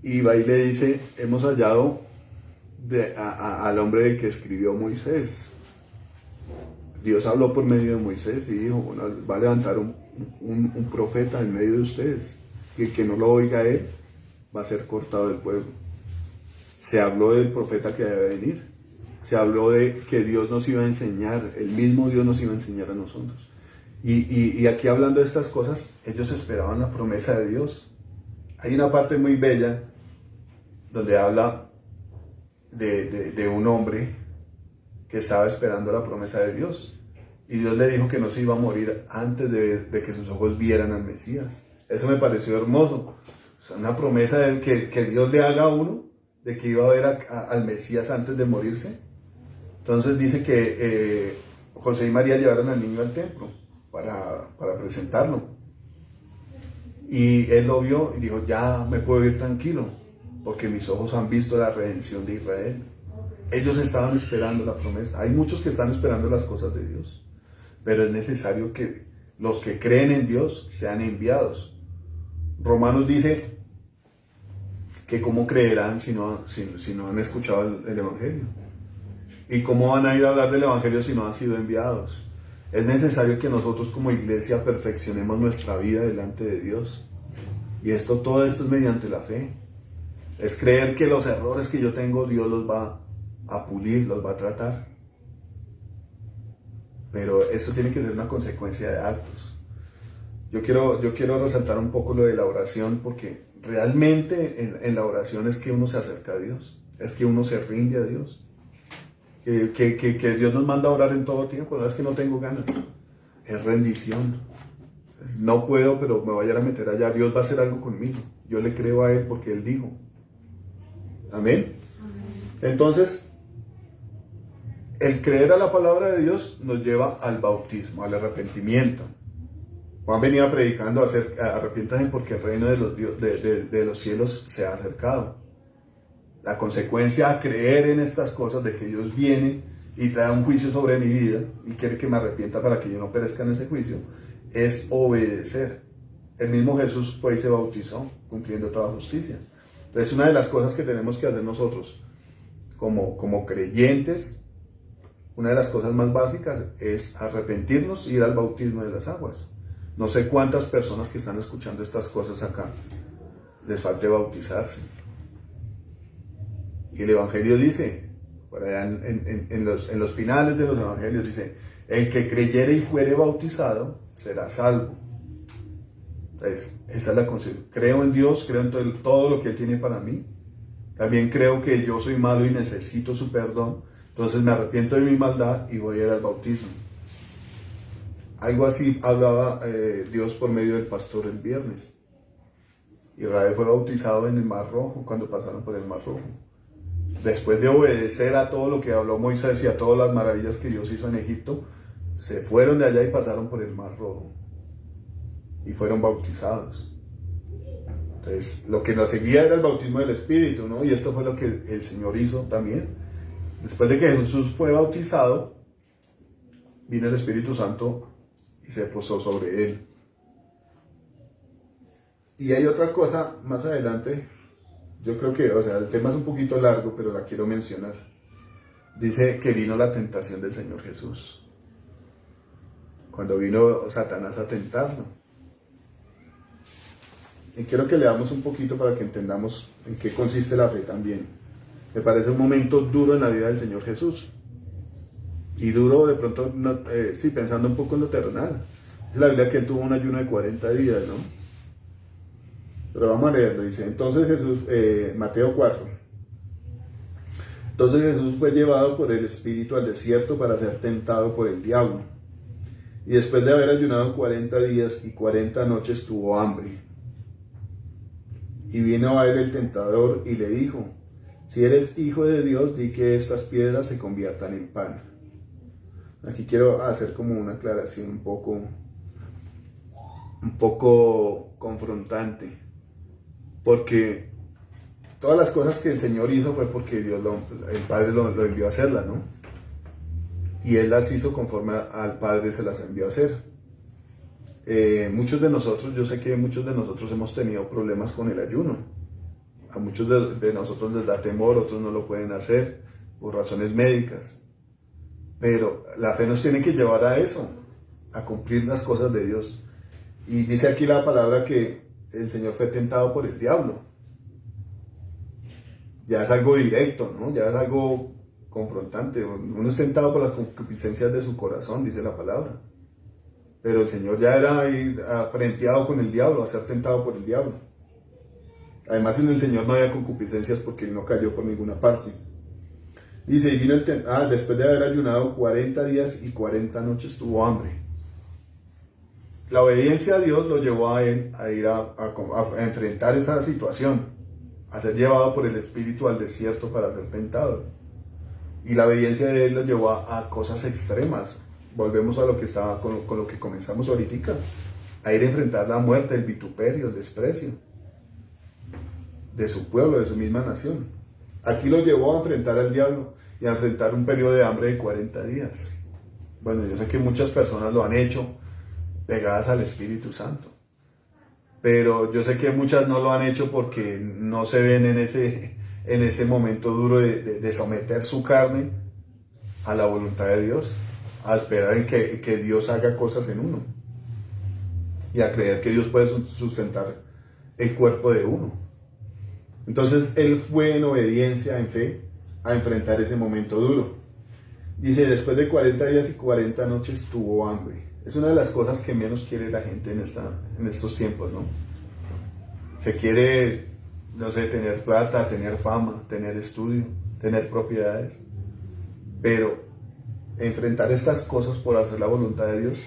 Y va y le dice, hemos hallado al hombre del que escribió Moisés. Dios habló por medio de Moisés y dijo, bueno, va a levantar un profeta en medio de ustedes. Y el que no lo oiga a él va a ser cortado del pueblo. Se habló del profeta que debe venir. Se habló de que Dios nos iba a enseñar, el mismo Dios nos iba a enseñar a nosotros. Y aquí hablando de estas cosas, ellos esperaban la promesa de Dios. Hay una parte muy bella donde habla de un hombre que estaba esperando la promesa de Dios. Y Dios le dijo que no se iba a morir antes de que sus ojos vieran al Mesías. Eso me pareció hermoso. O sea, una promesa de que Dios le haga a uno, de que iba a ver al Mesías antes de morirse. Entonces dice que José y María llevaron al niño al templo para presentarlo. Y él lo vio y dijo, ya me puedo ir tranquilo, porque mis ojos han visto la redención de Israel. Ellos estaban esperando la promesa. Hay muchos que están esperando las cosas de Dios, pero es necesario que los que creen en Dios sean enviados. Romanos dice que cómo creerán si no han escuchado el Evangelio. ¿Y cómo van a ir a hablar del Evangelio si no han sido enviados? Es necesario que nosotros como iglesia perfeccionemos nuestra vida delante de Dios. Y todo esto es mediante la fe. Es creer que los errores que yo tengo, Dios los va a pulir, los va a tratar. Pero esto tiene que ser una consecuencia de actos. Yo quiero resaltar un poco lo de la oración, porque realmente en la oración es que uno se acerca a Dios, es que uno se rinde a Dios. Que Dios nos manda a orar en todo tiempo, no es que no tengo ganas, es rendición. No puedo, pero me voy a ir a meter allá, Dios va a hacer algo conmigo, yo le creo a Él porque Él dijo. Amén. Entonces, el creer a la palabra de Dios nos lleva al bautismo, al arrepentimiento. Juan venía predicando, arrepiéntanse porque el reino de los cielos se ha acercado. La consecuencia a creer en estas cosas de que Dios viene y trae un juicio sobre mi vida y quiere que me arrepienta para que yo no perezca en ese juicio, es obedecer. El mismo Jesús fue y se bautizó, cumpliendo toda justicia. Entonces, una de las cosas que tenemos que hacer nosotros como creyentes, una de las cosas más básicas es arrepentirnos y ir al bautismo de las aguas. No sé cuántas personas que están escuchando estas cosas acá les falte bautizarse. Y el Evangelio dice, por allá en los finales de los Evangelios dice, el que creyere y fuere bautizado será salvo. Entonces, esa es la concepción. Creo en Dios, creo en todo lo que Él tiene para mí. También creo que yo soy malo y necesito su perdón. Entonces me arrepiento de mi maldad y voy a ir al bautismo. Algo así hablaba Dios por medio del pastor el viernes. Israel fue bautizado en el Mar Rojo cuando pasaron por el Mar Rojo. Después de obedecer a todo lo que habló Moisés y a todas las maravillas que Dios hizo en Egipto, se fueron de allá y pasaron por el Mar Rojo. Y fueron bautizados. Entonces, lo que nos seguía era el bautismo del Espíritu, ¿no? Y esto fue lo que el Señor hizo también. Después de que Jesús fue bautizado, vino el Espíritu Santo y se posó sobre él. Y hay otra cosa más adelante. Yo creo que, el tema es un poquito largo, pero la quiero mencionar. Dice que vino la tentación del Señor Jesús. Cuando vino Satanás a tentarlo. Y quiero que leamos un poquito para que entendamos en qué consiste la fe también. Me parece un momento duro en la vida del Señor Jesús. Y duro de pronto, pensando un poco en lo terrenal. Es la Biblia que Él tuvo un ayuno de 40 días, ¿no? Pero vamos a leerlo, dice, entonces Jesús, Mateo 4. Entonces Jesús fue llevado por el Espíritu al desierto para ser tentado por el diablo. Y después de haber ayunado 40 días y 40 noches tuvo hambre. Y vino a él el tentador y le dijo, si eres hijo de Dios, di que estas piedras se conviertan en pan. Aquí quiero hacer como una aclaración un poco confrontante. Porque todas las cosas que el Señor hizo fue porque el Padre lo envió a hacerlas, ¿no? Y Él las hizo conforme al Padre se las envió a hacer. Muchos de nosotros, yo sé que muchos de nosotros hemos tenido problemas con el ayuno. A muchos de nosotros les da temor, otros no lo pueden hacer por razones médicas. Pero la fe nos tiene que llevar a eso, a cumplir las cosas de Dios. Y dice aquí la palabra que el Señor fue tentado por el diablo. Ya es algo directo, ¿no? Ya es algo confrontante. Uno es tentado por las concupiscencias de su corazón, dice la palabra. Pero el Señor ya era ahí afrenteado con el diablo, a ser tentado por el diablo. Además, en el Señor no había concupiscencias porque Él no cayó por ninguna parte. Dice, y vino después de haber ayunado 40 días y 40 noches tuvo hambre. La obediencia a Dios lo llevó a él a ir a enfrentar esa situación, a ser llevado por el Espíritu al desierto para ser tentado. Y la obediencia de él lo llevó a cosas extremas. volvemos a lo que estaba, con lo que comenzamos ahorita, a ir a enfrentar la muerte, el vituperio, el desprecio de su pueblo, de su misma nación. Aquí lo llevó a enfrentar al diablo y a enfrentar un periodo de hambre de 40 días. Bueno, yo sé que muchas personas lo han hecho pegadas al Espíritu Santo, pero yo sé que muchas no lo han hecho porque no se ven en ese momento duro de someter su carne a la voluntad de Dios, a esperar en que Dios haga cosas en uno y a creer que Dios puede sustentar el cuerpo de uno. Entonces él fue en obediencia, en fe, a enfrentar ese momento duro. Dice, después de 40 días y 40 noches tuvo hambre. Es una de las cosas que menos quiere la gente en estos tiempos, ¿no? Se quiere, no sé, tener plata, tener fama, tener estudio, tener propiedades. Pero enfrentar estas cosas por hacer la voluntad de Dios,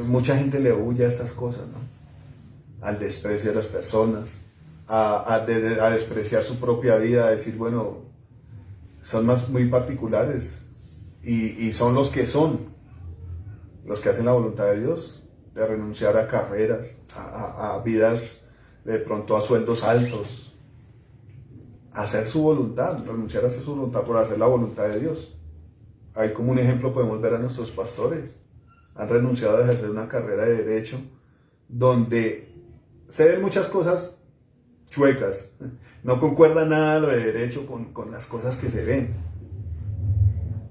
mucha gente le huye a estas cosas, ¿no? Al desprecio de las personas, a despreciar su propia vida, a decir, bueno, son muy particulares y son los que hacen la voluntad de Dios, de renunciar a carreras, a vidas, de pronto a sueldos altos, a hacer su voluntad, renunciar a hacer su voluntad por hacer la voluntad de Dios. Ahí como un ejemplo podemos ver a nuestros pastores. Han renunciado a ejercer una carrera de derecho donde se ven muchas cosas chuecas. No concuerda nada lo de derecho con las cosas que se ven.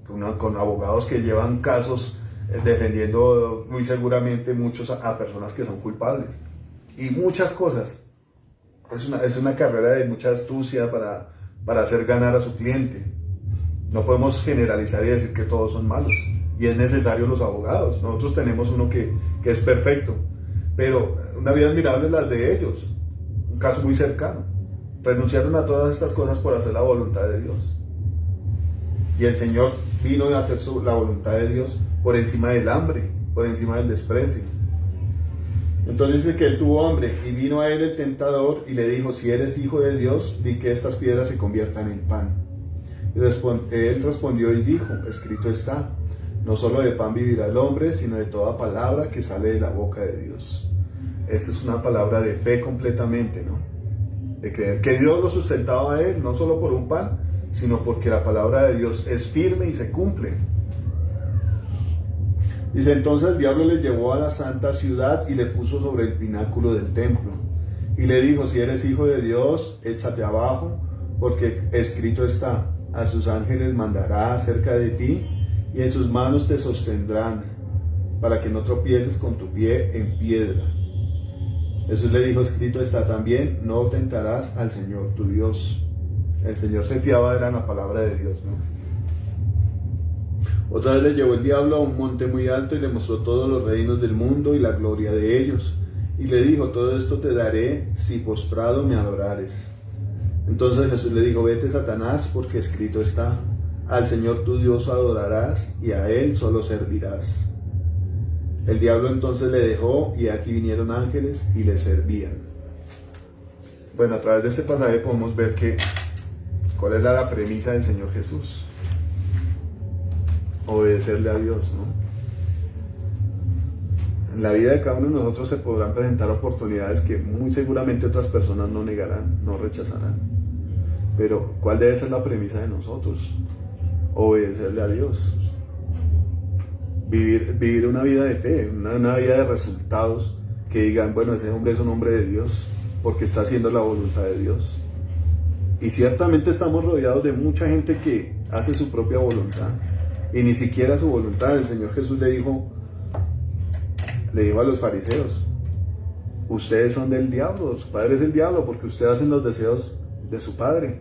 Con abogados que llevan casos defendiendo muy seguramente muchos a personas que son culpables. Y muchas cosas. Es una carrera de mucha astucia para hacer ganar a su cliente. No podemos generalizar y decir que todos son malos. Y es necesario los abogados. Nosotros tenemos uno que es perfecto. Pero una vida admirable es la de ellos. Un caso muy cercano. Renunciaron a todas estas cosas por hacer la voluntad de Dios. Y el Señor vino a hacer la voluntad de Dios por encima del hambre, por encima del desprecio. Entonces dice que él tuvo hambre y vino a él el tentador y le dijo, si eres hijo de Dios, di que estas piedras se conviertan en pan. Y él respondió y dijo, escrito está, no solo de pan vivirá el hombre, sino de toda palabra que sale de la boca de Dios. Esta es una palabra de fe completamente, ¿no? De creer que Dios lo sustentaba a él, no solo por un pan, sino porque la palabra de Dios es firme y se cumple. Dice, entonces el diablo le llevó a la santa ciudad y le puso sobre el pináculo del templo. Y le dijo, si eres hijo de Dios, échate abajo, porque escrito está, a sus ángeles mandará acerca de ti, y en sus manos te sostendrán, para que no tropieces con tu pie en piedra. Jesús le dijo, escrito está también, no tentarás al Señor tu Dios. El Señor se fiaba, era la palabra de Dios, ¿no? Otra vez le llevó el diablo a un monte muy alto y le mostró todos los reinos del mundo y la gloria de ellos. Y le dijo, todo esto te daré si postrado me adorares. Entonces Jesús le dijo, vete Satanás, porque escrito está, al Señor tu Dios adorarás y a Él solo servirás. El diablo entonces le dejó y aquí vinieron ángeles y le servían. Bueno, a través de este pasaje podemos ver cuál era la premisa del Señor Jesús. Obedecerle a Dios, ¿no? En la vida de cada uno de nosotros se podrán presentar oportunidades que muy seguramente otras personas no negarán, no rechazarán. Pero ¿cuál debe ser la premisa de nosotros? Obedecerle a Dios. Vivir una vida de fe, una vida de resultados que digan, bueno, ese hombre es un hombre de Dios porque está haciendo la voluntad de Dios. Y ciertamente estamos rodeados de mucha gente que hace su propia voluntad y ni siquiera su voluntad. El Señor Jesús le dijo a los fariseos, ustedes son del diablo, su padre es el diablo porque ustedes hacen los deseos de su padre.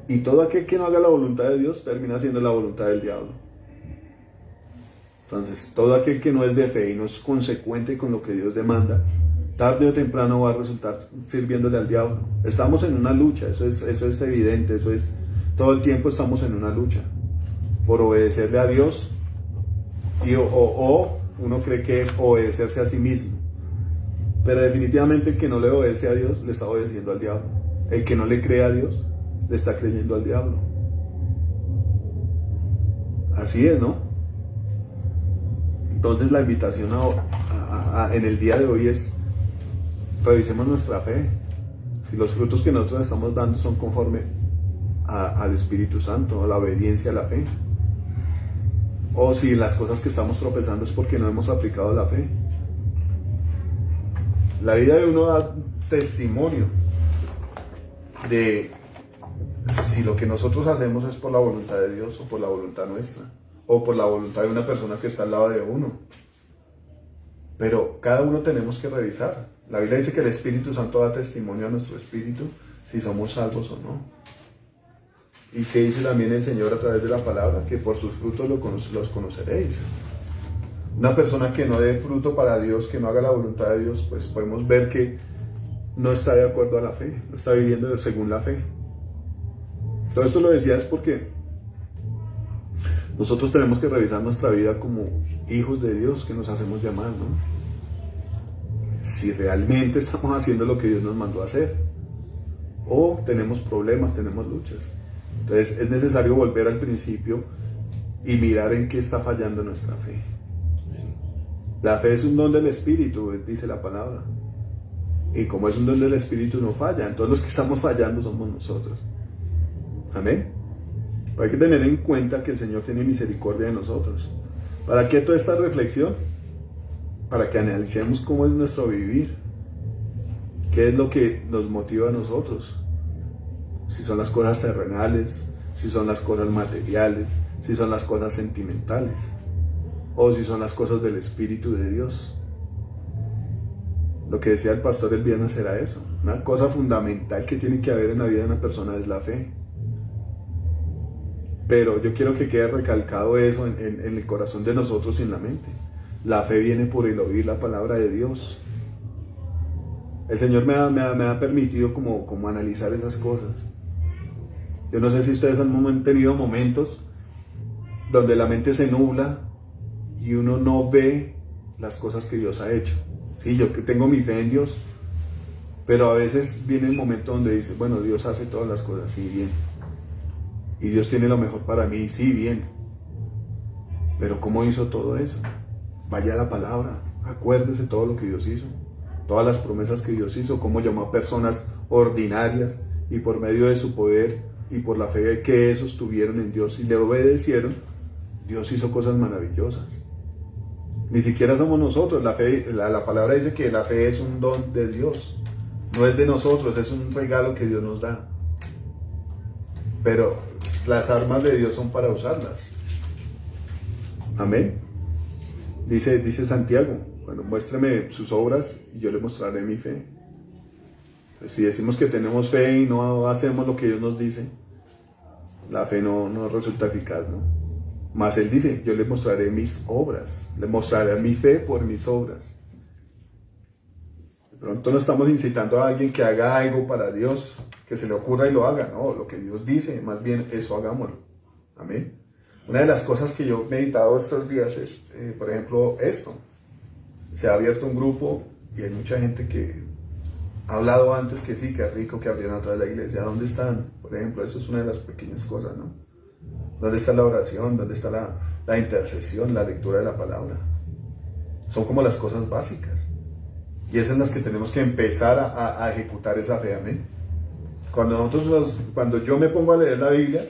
Y todo aquel que no haga la voluntad de Dios termina haciendo la voluntad del diablo. Entonces, todo aquel que no es de fe y no es consecuente con lo que Dios demanda, tarde o temprano va a resultar sirviéndole al diablo. Estamos en una lucha, eso es evidente, todo el tiempo estamos en una lucha por obedecerle a Dios o uno cree que es obedecerse a sí mismo. Pero definitivamente el que no le obedece a Dios le está obedeciendo al diablo. El que no le cree a Dios le está creyendo al diablo. Así es, ¿no? Entonces la invitación en el día de hoy es, revisemos nuestra fe. Si los frutos que nosotros estamos dando son conforme al Espíritu Santo, a la obediencia, a la fe. O si las cosas que estamos tropezando es porque no hemos aplicado la fe. La vida de uno da testimonio de si lo que nosotros hacemos es por la voluntad de Dios o por la voluntad nuestra, o por la voluntad de una persona que está al lado de uno. Pero cada uno tenemos que revisar. La Biblia dice que el Espíritu Santo da testimonio a nuestro espíritu si somos salvos o no. Y que dice también el Señor a través de la palabra, que por sus frutos los conoceréis. Una persona que no dé fruto para Dios, que no haga la voluntad de Dios, pues podemos ver que no está de acuerdo a la fe, no está viviendo según la fe. Todo esto lo decía es porque nosotros tenemos que revisar nuestra vida como hijos de Dios que nos hacemos llamar, ¿no? Si realmente estamos haciendo lo que Dios nos mandó a hacer, o tenemos problemas, tenemos luchas. Entonces es necesario volver al principio y mirar en qué está fallando nuestra fe. La fe es un don del Espíritu, dice la palabra. Y como es un don del Espíritu, no falla. Entonces los que estamos fallando somos nosotros. Amén. Pero hay que tener en cuenta que el Señor tiene misericordia de nosotros. ¿Para qué toda esta reflexión? Para que analicemos cómo es nuestro vivir. ¿Qué es lo que nos motiva a nosotros? Si son las cosas terrenales, si son las cosas materiales, si son las cosas sentimentales, o si son las cosas del Espíritu de Dios. Lo que decía el pastor el viernes era eso. Una cosa fundamental que tiene que haber en la vida de una persona es la fe. Pero yo quiero que quede recalcado eso en el corazón de nosotros y en la mente. La fe viene por el oír la palabra de Dios. El Señor me ha permitido como analizar esas cosas. Yo no sé si ustedes han tenido momentos donde la mente se nubla y uno no ve las cosas que Dios ha hecho. Sí, yo que tengo mi fe en Dios, pero a veces viene el momento donde dice, bueno, Dios hace todas las cosas, sí, bien. Y Dios tiene lo mejor para mí, sí, bien. Pero ¿cómo hizo todo eso? Vaya a la palabra, acuérdese todo lo que Dios hizo, todas las promesas que Dios hizo, cómo llamó a personas ordinarias y por medio de su poder y por la fe que esos tuvieron en Dios y le obedecieron, Dios hizo cosas maravillosas. Ni siquiera somos nosotros, la fe, la palabra dice que la fe es un don de Dios, no es de nosotros, es un regalo que Dios nos da. Pero las armas de Dios son para usarlas. Amén. Dice Santiago, bueno, muéstreme sus obras y yo le mostraré mi fe. Pues si decimos que tenemos fe y no hacemos lo que Dios nos dice, la fe no resulta eficaz, ¿no? Mas Él dice, yo le mostraré mis obras, le mostraré mi fe por mis obras. De pronto no estamos incitando a alguien que haga algo para Dios, que se le ocurra y lo haga, no, lo que Dios dice, más bien eso hagámoslo. Amén. Una de las cosas que yo he meditado estos días es, por ejemplo, esto. Se ha abierto un grupo y hay mucha gente que ha hablado antes que sí, que es rico que abrieran otra vez la iglesia. ¿Dónde están? Por ejemplo, eso es una de las pequeñas cosas, ¿no? ¿Dónde está la oración? ¿Dónde está la intercesión, la lectura de la palabra? Son como las cosas básicas. Y esas son las que tenemos que empezar a ejecutar esa fe, amén. Cuando yo me pongo a leer la Biblia,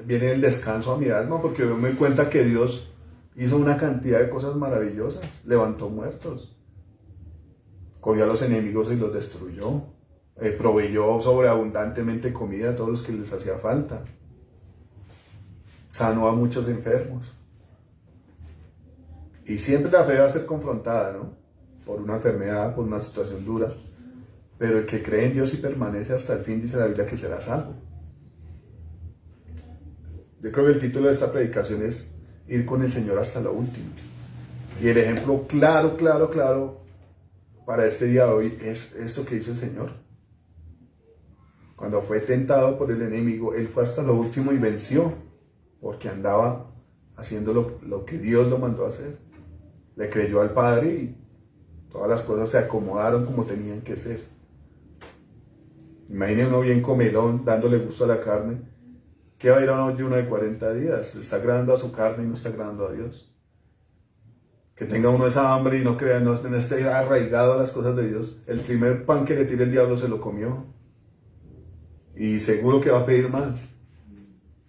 viene el descanso a mi alma, porque yo me doy cuenta que Dios hizo una cantidad de cosas maravillosas. Levantó muertos, cogió a los enemigos y los destruyó, proveyó sobreabundantemente comida a todos los que les hacía falta, sanó a muchos enfermos. Y siempre la fe va a ser confrontada, ¿no? Por una enfermedad, por una situación dura. Pero el que cree en Dios y permanece hasta el fin, dice la Biblia, que será salvo. Yo creo que el título de esta predicación es ir con el Señor hasta lo último. Y el ejemplo claro para este día de hoy es esto que hizo el Señor. Cuando fue tentado por el enemigo, Él fue hasta lo último y venció, porque andaba haciendo lo que Dios lo mandó a hacer. Le creyó al Padre y todas las cosas se acomodaron como tenían que ser. Imaginen uno bien comelón, dándole gusto a la carne. ¿Qué va a ir a un ayuno de 40 días? Está agradando a su carne y no está agradando a Dios. Que tenga uno esa hambre y no crea, no esté arraigado a las cosas de Dios. El primer pan que le tire el diablo se lo comió. Y seguro que va a pedir más.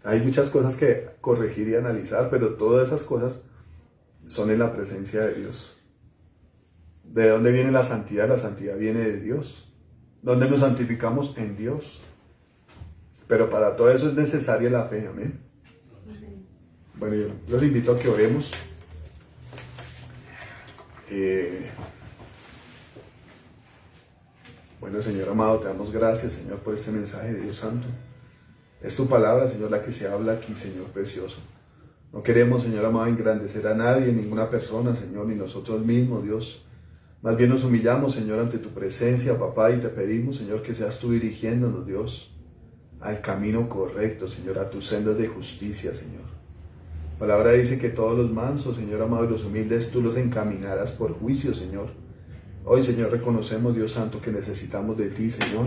Hay muchas cosas que corregir y analizar, pero todas esas cosas son en la presencia de Dios. ¿De dónde viene la santidad? La santidad viene de Dios. ¿Dónde nos santificamos? En Dios. Pero para todo eso es necesaria la fe, amén. Bueno, yo los invito a que oremos. Bueno, Señor amado, te damos gracias, Señor, por este mensaje de Dios Santo. Es tu palabra, Señor, la que se habla aquí, Señor precioso. No queremos, Señor amado, engrandecer a nadie, ninguna persona, Señor, ni nosotros mismos, Dios. Más bien nos humillamos, Señor, ante tu presencia, papá, y te pedimos, Señor, que seas tú dirigiéndonos, Dios, al camino correcto, Señor, a tus sendas de justicia, Señor. La palabra dice que todos los mansos, Señor amado, y los humildes, tú los encaminarás por juicio, Señor. Hoy, Señor, reconocemos, Dios Santo, que necesitamos de ti, Señor.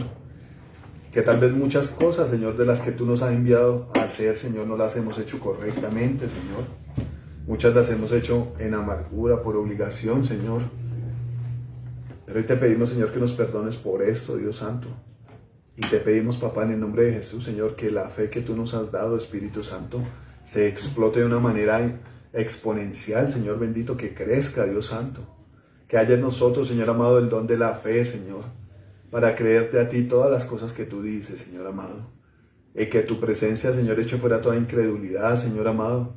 Que tal vez muchas cosas, Señor, de las que tú nos has enviado a hacer, Señor, no las hemos hecho correctamente, Señor. Muchas las hemos hecho en amargura, por obligación, Señor. Pero hoy te pedimos, Señor, que nos perdones por esto, Dios Santo. Y te pedimos, papá, en el nombre de Jesús, Señor, que la fe que tú nos has dado, Espíritu Santo, se explote de una manera exponencial, Señor bendito, que crezca, Dios Santo. Que haya en nosotros, Señor amado, el don de la fe, Señor, para creerte a ti todas las cosas que tú dices, Señor amado. Y que tu presencia, Señor, eche fuera toda incredulidad, Señor amado.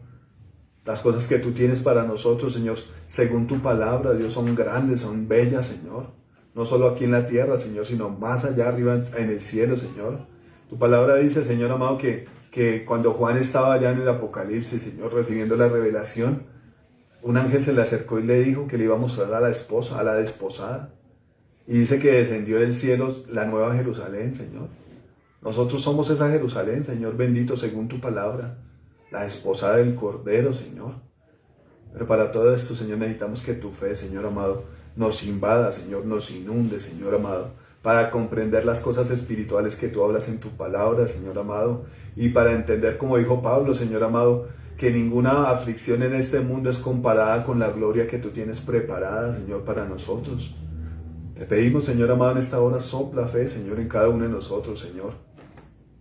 Las cosas que tú tienes para nosotros, Señor, según tu palabra, Dios, son grandes, son bellas, Señor. No solo aquí en la tierra, Señor, sino más allá arriba en el cielo, Señor. Tu palabra dice, Señor amado, que cuando Juan estaba allá en el Apocalipsis, Señor, recibiendo la revelación, un ángel se le acercó y le dijo que le iba a mostrar a la esposa, a la desposada. Y dice que descendió del cielo la nueva Jerusalén, Señor. Nosotros somos esa Jerusalén, Señor bendito, según tu palabra. La esposada del Cordero, Señor. Pero para todo esto, Señor, necesitamos que tu fe, Señor amado, nos invada, Señor, nos inunde, Señor amado, para comprender las cosas espirituales que tú hablas en tu palabra, Señor amado, y para entender, como dijo Pablo, Señor amado, que ninguna aflicción en este mundo es comparada con la gloria que tú tienes preparada, Señor, para nosotros. Te pedimos, Señor amado, en esta hora sopla fe, Señor, en cada uno de nosotros, Señor.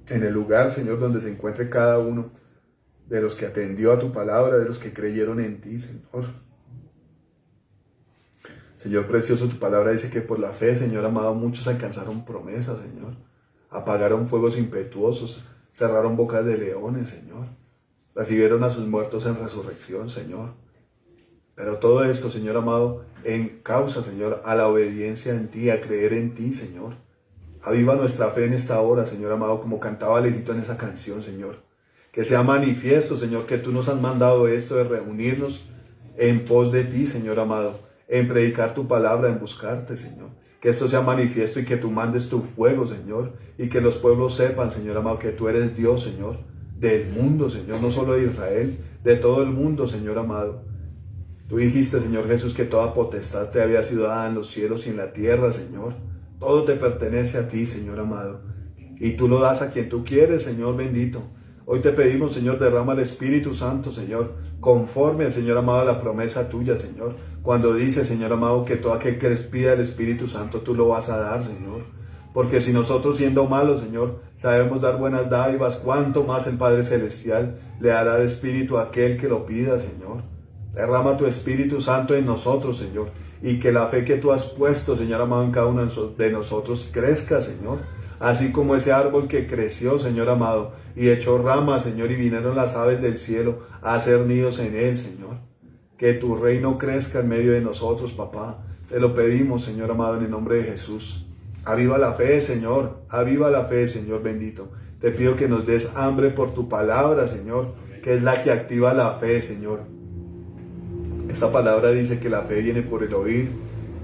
En el lugar, Señor, donde se encuentre cada uno de los que atendió a tu palabra, de los que creyeron en ti, Señor. Señor precioso, tu palabra dice que por la fe, Señor amado, muchos alcanzaron promesas, Señor. Apagaron fuegos impetuosos, cerraron bocas de leones, Señor. Recibieron a sus muertos en resurrección, Señor. Pero todo esto, Señor amado, en causa, Señor, a la obediencia en ti, a creer en ti, Señor. Aviva nuestra fe en esta hora, Señor amado, como cantaba Alejito en esa canción, Señor. Que sea manifiesto, Señor, que tú nos has mandado esto de reunirnos en pos de ti, Señor amado, en predicar tu palabra, en buscarte, Señor. Que esto sea manifiesto y que tú mandes tu fuego, Señor, y que los pueblos sepan, Señor amado, que tú eres Dios, Señor, del mundo, Señor, no solo de Israel, de todo el mundo, Señor amado. Tú dijiste, Señor Jesús, que toda potestad te había sido dada en los cielos y en la tierra, Señor. Todo te pertenece a ti, Señor amado. Y tú lo das a quien tú quieres, Señor bendito. Hoy te pedimos, Señor, derrama el Espíritu Santo, Señor, conforme, Señor amado, a la promesa tuya, Señor. Cuando dice, Señor amado, que todo aquel que les pida el Espíritu Santo, tú lo vas a dar, Señor. Porque si nosotros siendo malos, Señor, sabemos dar buenas dádivas, cuánto más el Padre Celestial le dará el Espíritu a aquel que lo pida, Señor. Derrama tu Espíritu Santo en nosotros, Señor, y que la fe que tú has puesto, Señor amado, en cada uno de nosotros crezca, Señor. Así como ese árbol que creció, Señor amado, y echó ramas, Señor, y vinieron las aves del cielo a hacer nidos en él, Señor. Que tu reino crezca en medio de nosotros, papá. Te lo pedimos, Señor amado, en el nombre de Jesús. Aviva la fe, Señor. Aviva la fe, Señor bendito. Te pido que nos des hambre por tu palabra, Señor, que es la que activa la fe, Señor. Esta palabra dice que la fe viene por el oír,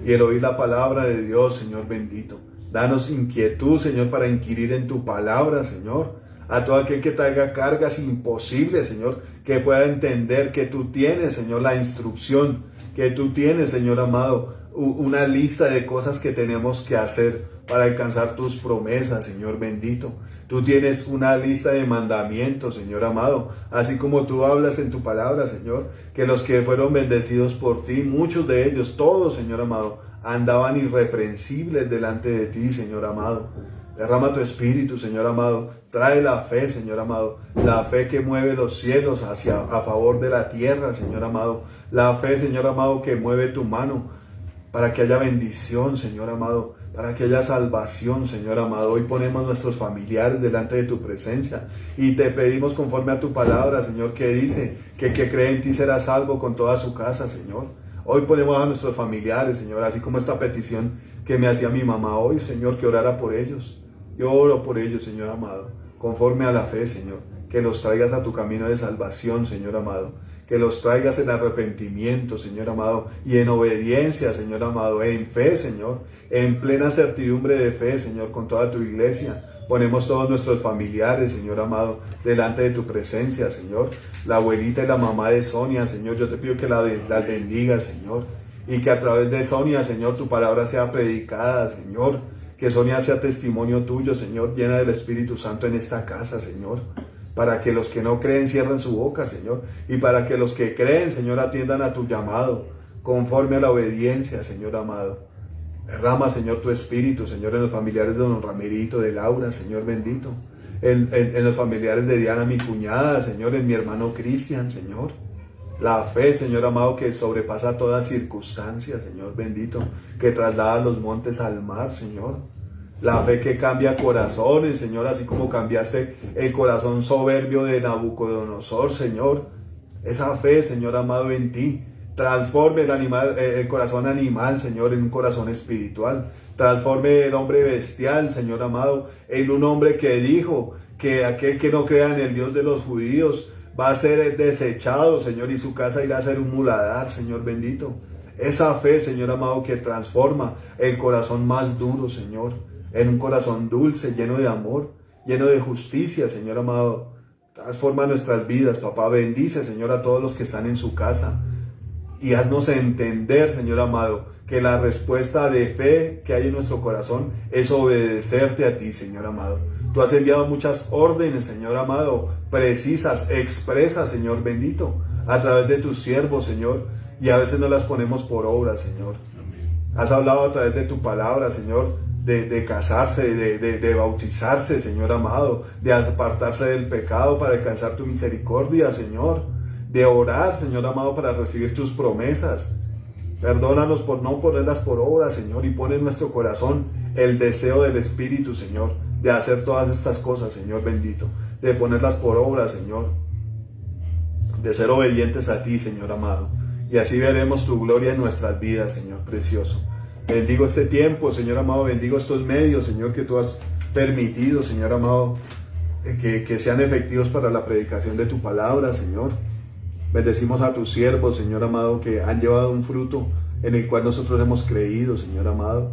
y el oír la palabra de Dios, Señor bendito. Danos inquietud, Señor, para inquirir en tu palabra, Señor. A todo aquel que traiga cargas imposibles, Señor, que pueda entender que tú tienes, Señor, la instrucción, que tú tienes, Señor amado, una lista de cosas que tenemos que hacer para alcanzar tus promesas, Señor bendito. Tú tienes una lista de mandamientos, Señor amado, así como tú hablas en tu palabra, Señor, que los que fueron bendecidos por ti, muchos de ellos, todos, Señor amado, andaban irreprensibles delante de ti, Señor amado. Derrama tu espíritu, Señor amado. Trae la fe, Señor amado. La fe que mueve los cielos a favor de la tierra, Señor amado. La fe, Señor amado, que mueve tu mano para que haya bendición, Señor amado, para que haya salvación, Señor amado. Hoy ponemos nuestros familiares delante de tu presencia y te pedimos conforme a tu palabra, Señor, que dice que el que cree en ti será salvo con toda su casa, Señor. Hoy ponemos a nuestros familiares, Señor, así como esta petición que me hacía mi mamá hoy, Señor, que orara por ellos. Yo oro por ellos, Señor amado, conforme a la fe, Señor, que los traigas a tu camino de salvación, Señor amado, que los traigas en arrepentimiento, Señor amado, y en obediencia, Señor amado, en fe, Señor, en plena certidumbre de fe, Señor, con toda tu iglesia. Ponemos todos nuestros familiares, Señor amado, delante de tu presencia, Señor. La abuelita y la mamá de Sonia, Señor, yo te pido que las bendiga, Señor, y que a través de Sonia, Señor, tu palabra sea predicada, Señor. Que Sonia sea testimonio tuyo, Señor, llena del Espíritu Santo en esta casa, Señor. Para que los que no creen cierren su boca, Señor. Y para que los que creen, Señor, atiendan a tu llamado, conforme a la obediencia, Señor amado. Derrama, Señor, tu Espíritu, Señor, en los familiares de don Ramirito, de Laura, Señor bendito. En los familiares de Diana, mi cuñada, Señor, en mi hermano Cristian, Señor. La fe, Señor amado, que sobrepasa toda circunstancia, Señor bendito, que traslada los montes al mar, Señor. La fe que cambia corazones, Señor, así como cambiaste el corazón soberbio de Nabucodonosor, Señor. Esa fe, Señor amado, en ti, transforme el corazón animal, Señor, en un corazón espiritual. Transforme el hombre bestial, Señor amado, en un hombre que dijo que aquel que no crea en el Dios de los judíos va a ser desechado, Señor, y su casa irá a ser un muladar, Señor bendito. Esa fe, Señor amado, que transforma el corazón más duro, Señor, en un corazón dulce, lleno de amor, lleno de justicia, Señor amado. Transforma nuestras vidas, papá. Bendice, Señor, a todos los que están en su casa. Y haznos entender, Señor amado, que la respuesta de fe que hay en nuestro corazón es obedecerte a ti, Señor amado. Tú has enviado muchas órdenes, Señor amado, precisas, expresas, Señor bendito, a través de tus siervos, Señor, y a veces no las ponemos por obra, Señor. Has hablado a través de tu palabra, Señor, de casarse, de bautizarse, Señor amado, de apartarse del pecado para alcanzar tu misericordia, Señor, de orar, Señor amado, para recibir tus promesas. Perdónanos por no ponerlas por obra, Señor, y pon en nuestro corazón el deseo del Espíritu, Señor, de hacer todas estas cosas, Señor bendito, de ponerlas por obra, Señor, de ser obedientes a ti, Señor amado, y así veremos tu gloria en nuestras vidas, Señor precioso. Bendigo este tiempo, Señor amado, bendigo estos medios, Señor, que tú has permitido, Señor amado, que sean efectivos para la predicación de tu palabra, Señor. Bendecimos a tus siervos, Señor amado, que han llevado un fruto en el cual nosotros hemos creído, Señor amado.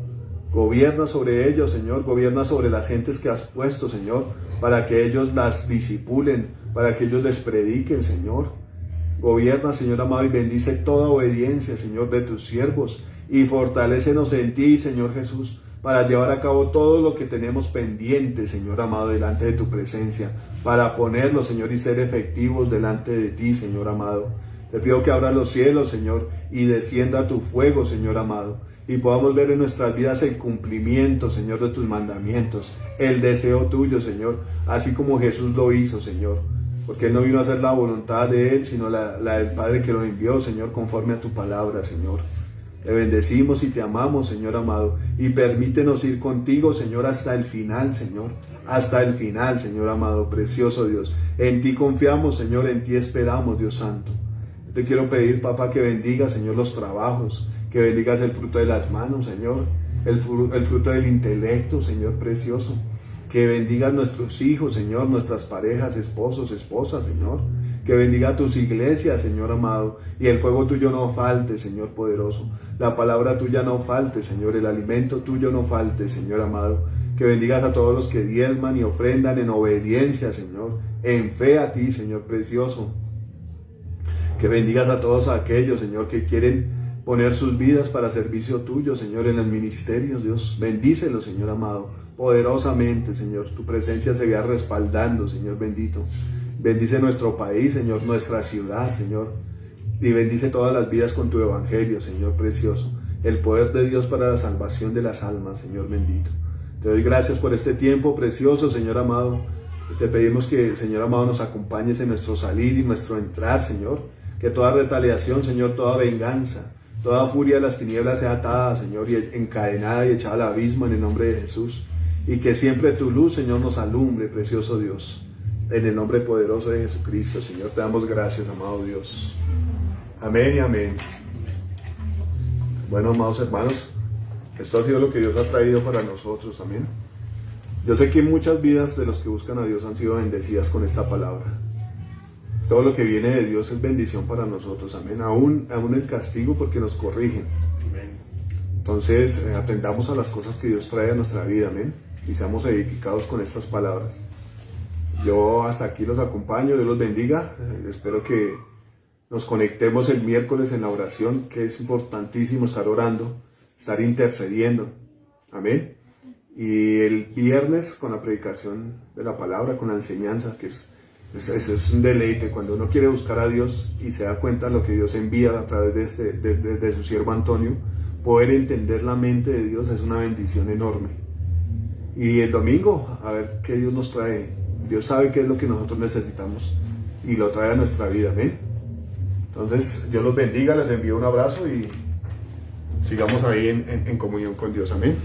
Gobierna sobre ellos, Señor, gobierna sobre las gentes que has puesto, Señor, para que ellos las disipulen, para que ellos les prediquen, Señor. Gobierna, Señor amado, y bendice toda obediencia, Señor, de tus siervos, y fortalécenos en ti, Señor Jesús, para llevar a cabo todo lo que tenemos pendiente, Señor amado, delante de tu presencia, para ponerlo, Señor, y ser efectivos delante de ti, Señor amado. Te pido que abras los cielos, Señor, y descienda tu fuego, Señor amado, y podamos ver en nuestras vidas el cumplimiento, Señor, de tus mandamientos, el deseo tuyo, Señor, así como Jesús lo hizo, Señor, porque Él no vino a hacer la voluntad de Él, sino la del Padre que lo envió, Señor, conforme a tu palabra, Señor. Te bendecimos y te amamos, Señor amado, y permítenos ir contigo, Señor, hasta el final, Señor, hasta el final, Señor amado, precioso Dios. En ti confiamos, Señor, en ti esperamos, Dios santo. Te quiero pedir, papá, que bendiga, Señor, los trabajos, que bendigas el fruto de las manos, Señor, el fruto del intelecto, Señor precioso. Que bendigas nuestros hijos, Señor, nuestras parejas, esposos, esposas, Señor. Que bendiga tus iglesias, Señor amado, y el fuego tuyo no falte, Señor poderoso. La palabra tuya no falte, Señor, el alimento tuyo no falte, Señor amado. Que bendigas a todos los que diezman y ofrendan en obediencia, Señor, en fe a ti, Señor precioso. Que bendigas a todos aquellos, Señor, que quieren poner sus vidas para servicio tuyo, Señor, en los ministerios, Dios. Bendícelos, Señor amado, poderosamente, Señor. Tu presencia se vea respaldando, Señor bendito. Bendice nuestro país, Señor, nuestra ciudad, Señor. Y bendice todas las vidas con tu evangelio, Señor precioso. El poder de Dios para la salvación de las almas, Señor bendito. Te doy gracias por este tiempo precioso, Señor amado. Te pedimos que, Señor amado, nos acompañes en nuestro salir y nuestro entrar, Señor. Que toda retaliación, Señor, toda venganza, toda furia de las tinieblas sea atada, Señor, y encadenada y echada al abismo en el nombre de Jesús. Y que siempre tu luz, Señor, nos alumbre, precioso Dios. En el nombre poderoso de Jesucristo, Señor, te damos gracias, amado Dios. Amén y amén. Bueno, amados hermanos, esto ha sido lo que Dios ha traído para nosotros, amén. Yo sé que muchas vidas de los que buscan a Dios han sido bendecidas con esta palabra. Todo lo que viene de Dios es bendición para nosotros, amén. Aún el castigo, porque nos corrigen. Entonces, atendamos a las cosas que Dios trae a nuestra vida, amén. Y seamos edificados con estas palabras. Yo hasta aquí los acompaño, Dios los bendiga. Espero que nos conectemos el miércoles en la oración, que es importantísimo estar orando, estar intercediendo. Amén. Y el viernes con la predicación de la palabra, con la enseñanza, que es un deleite cuando uno quiere buscar a Dios y se da cuenta de lo que Dios envía a través de su siervo Antonio. Poder entender la mente de Dios es una bendición enorme. Y el domingo, a ver qué Dios nos trae. Dios sabe qué es lo que nosotros necesitamos y lo trae a nuestra vida, amén. Entonces, Dios los bendiga, les envío un abrazo y sigamos ahí en comunión con Dios, amén.